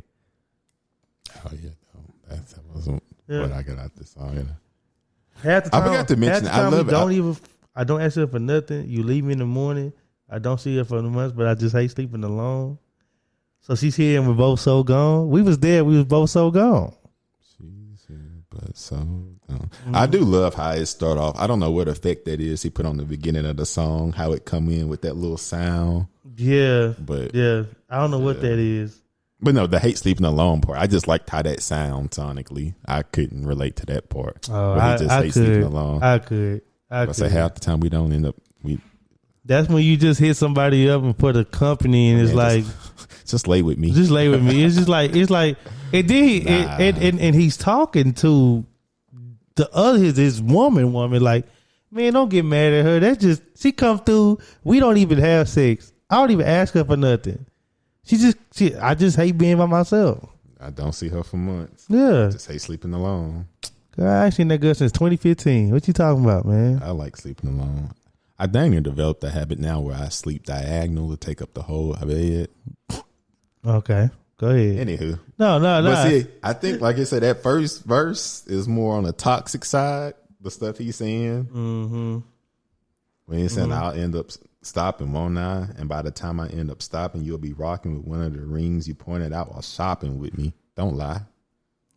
Oh, yeah. No, that wasn't what I got out this song. Half the time, I forgot to mention, I love it. I don't ask her for nothing. You leave me in the morning. I don't see her for the months, but I just hate sleeping alone. So she's here and we're both so gone. We was there. We was both so gone. She's here, but so gone. Mm-hmm. I do love how it start off. I don't know what effect that is he put on the beginning of the song, how it come in with that little sound. Yeah. But yeah, I don't know what that is. But no, the hate sleeping alone part. I just liked how that sound sonically. I couldn't relate to that part. Oh, I could. Sleeping alone. I could. I say half the time we don't end up. That's when you just hit somebody up and put a company and it's like just lay with me. Just lay with me. It's like and then and he's talking to the other his woman like, man, don't get mad at her. That's just she come through. We don't even have sex. I don't even ask her for nothing. I just hate being by myself. I don't see her for months. Yeah. I just hate sleeping alone. Girl, I ain't seen that girl since 2015. What you talking about, man? I like sleeping alone. I dang near developed a habit now where I sleep diagonal to take up the whole bed. Okay, go ahead. Anywho. No. But see, I think, like I said, that first verse is more on the toxic side, the stuff he's saying. Mm-hmm. When he's saying, I'll end up stopping, won't I? And by the time I end up stopping, you'll be rocking with one of the rings you pointed out while shopping with me. Don't lie.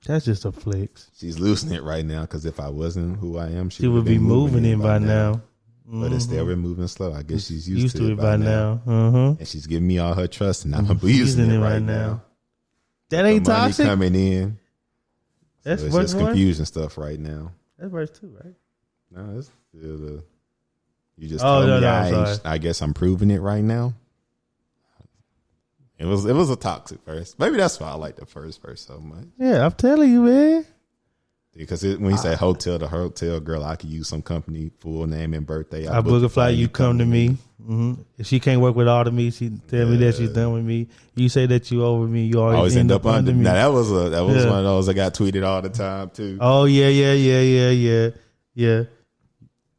That's just a flex. She's losing it right now because if I wasn't who I am, she would be moving in by now. But instead we're moving slow. I guess she's used to it by now. Mm-hmm. And she's giving me all her trust, and I'm abusing it right now. That ain't the money toxic. Coming in. That's so it's just confusing stuff right now. That's verse 2, right? No, it's still the. You just told me I guess I'm proving it right now. It was a toxic verse. Maybe that's why I like the first verse so much. Yeah, I'm telling you, man. Because when you say hotel to hotel, girl, I could use some company, full name and birthday. I book a flight, you come to me. Mm-hmm. If she can't work with all of me, she tell me that she's done with me. You say that you over me, you always end up under me. Now that was one of those that got tweeted all the time too. Oh yeah.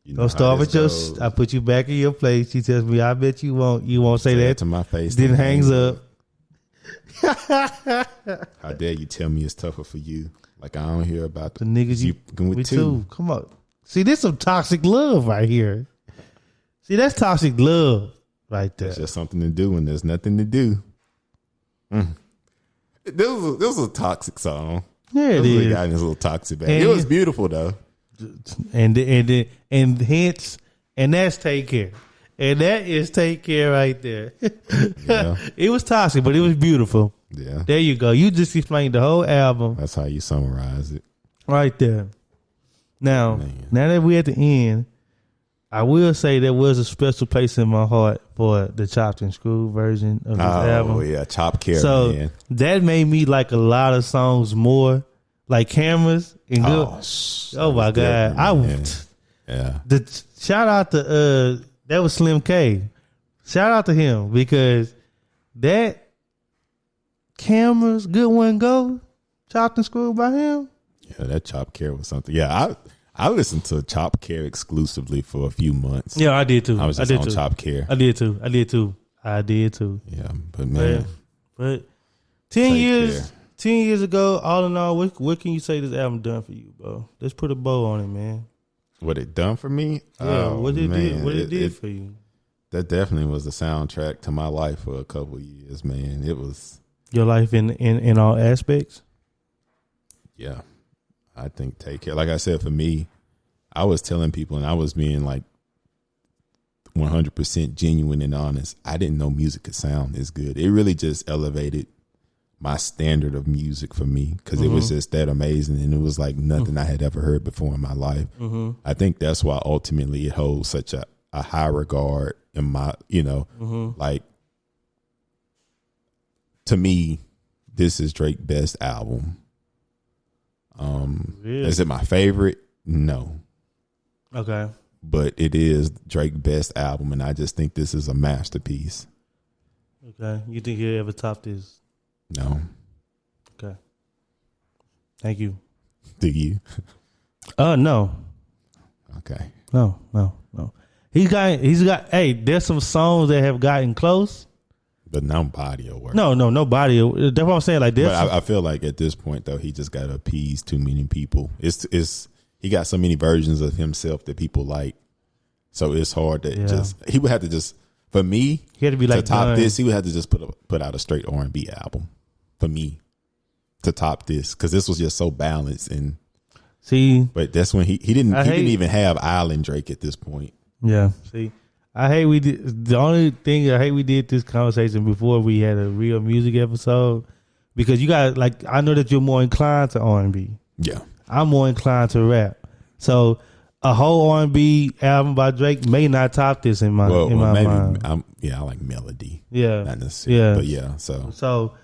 You don't start with I put you back in your place. She tells me, I bet you won't say that to my face. Then hangs up. How dare you tell me it's tougher for you? Like I don't hear about the niggas you going with two. Come on. See, this some toxic love right here. See, that's toxic love right there. It's just something to do when there's nothing to do. This was a toxic song. Yeah, it is. Guy in his little toxic bag. It was beautiful though. And hence, and that's Take Care. And that is Take Care right there. Yeah. It was toxic, but it was beautiful. Yeah. There you go. You just explained the whole album. That's how you summarize it. Right there. Now that we're at the end, I will say there was a special place in my heart for the chopped and screwed version of this album. Oh, yeah. Chop Care, so man. That made me like a lot of songs more. Like Cameras and Good. Oh my God. Yeah. The shout out to that was Slim K. Shout out to him because that Cameras, Good One Go, chopped and screwed by him. Yeah, that Chop Care was something. Yeah, I listened to Chop Care exclusively for a few months. Yeah, I did too. I was just on Chop Care. I did too. Yeah, but man, but 10 years ago, all in all, what can you say this album done for you, bro? Let's put a bow on it, man. What it done for me? Yeah, what it did for you. That definitely was the soundtrack to my life for a couple of years, man. It was your life in all aspects. Yeah, I think Take Care. Like I said, for me, I was telling people, and I was being like 100% genuine and honest. I didn't know music could sound this good. It really just elevated my standard of music for me because it was just that amazing, and it was like nothing I had ever heard before in my life. I think that's why ultimately it holds such a high regard in my, like, to me, this is Drake's best album. Really? Is it my favorite? No. Okay. But it is Drake's best album, and I just think this is a masterpiece. Okay. You think he'll ever top this? No. Okay. Thank you. Do you? No. Okay. No. He's got. Hey, there's some songs that have gotten close, but no body of work. No body. That's what I'm saying. Like this. But I feel like at this point though, he just got to appease too many people. It's he got so many versions of himself that people like, so it's hard to just. He would have to just. For me, he had to be like to top this. He would have to just put out a straight R&B album. For me, to top this, because this was just so balanced and. See, but that's when he didn't even have Island Drake at this point. Yeah. See, I hate we did. The only thing I hate we did this conversation before we had a real music episode, because you got like, I know that you're more inclined to R&B. Yeah. I'm more inclined to rap. So a whole R&B album by Drake may not top this in my mind. I like melody. Yeah. Not necessarily. Yeah. But yeah. So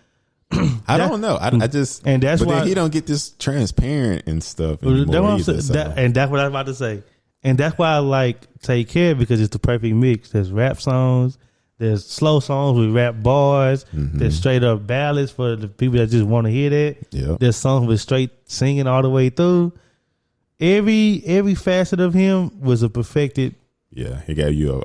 I don't know. I just, and that's why he don't get this transparent and stuff anymore either, and that's what I was about to say. And that's why I like Take Care, because it's the perfect mix. There's rap songs, there's slow songs with rap bars, there's straight up ballads for the people that just want to hear that. Yeah. There's songs with straight singing all the way through. Every facet of him was a perfected. Yeah, he gave you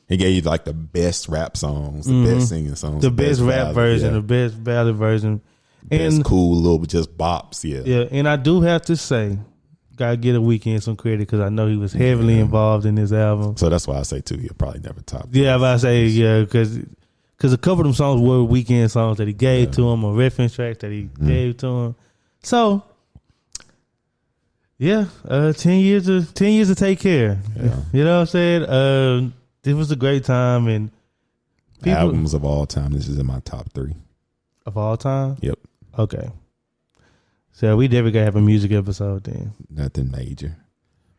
he gave you like the best rap songs, the best singing songs, the best rap version, the best ballad version, and cool little just bops. Yeah. And I do have to say, gotta get a Weeknd some credit, because I know he was heavily involved in this album. So that's why I say too, he'll probably never top. Yeah, but I say because a couple of them songs were Weeknd songs that he gave to him, or reference tracks that he gave to him. So 10 years to Take Care. Yeah. You know what I'm saying? It was a great time, and albums of all time. This is in my top 3 of all time. Yep. Okay. So we definitely gotta have a music episode then. Nothing major.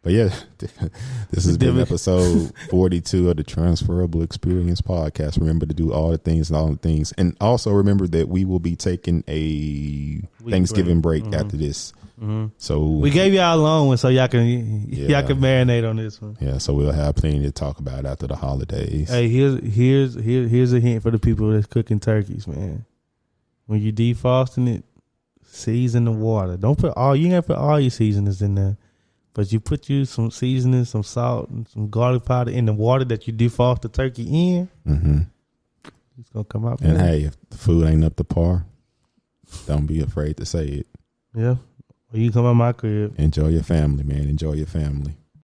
But yeah, this has been episode 42 of the Transferable Experience podcast. Remember to do all the things. And also remember that we will be taking a Thanksgiving break after this. So we gave y'all a long one so y'all can marinate on this one. Yeah, so we'll have plenty to talk about after the holidays. Hey, here's a hint for the people that's cooking turkeys, man. When you defrosting it, season the water. Don't put you ain't gotta put all your seasonings in there, but you put some seasoning, some salt, and some garlic powder in the water that you defrost the turkey in. It's gonna come out. And hey, if the food ain't up to par, don't be afraid to say it. Yeah. Well, you come on my crib. Enjoy your family, man. Enjoy your family.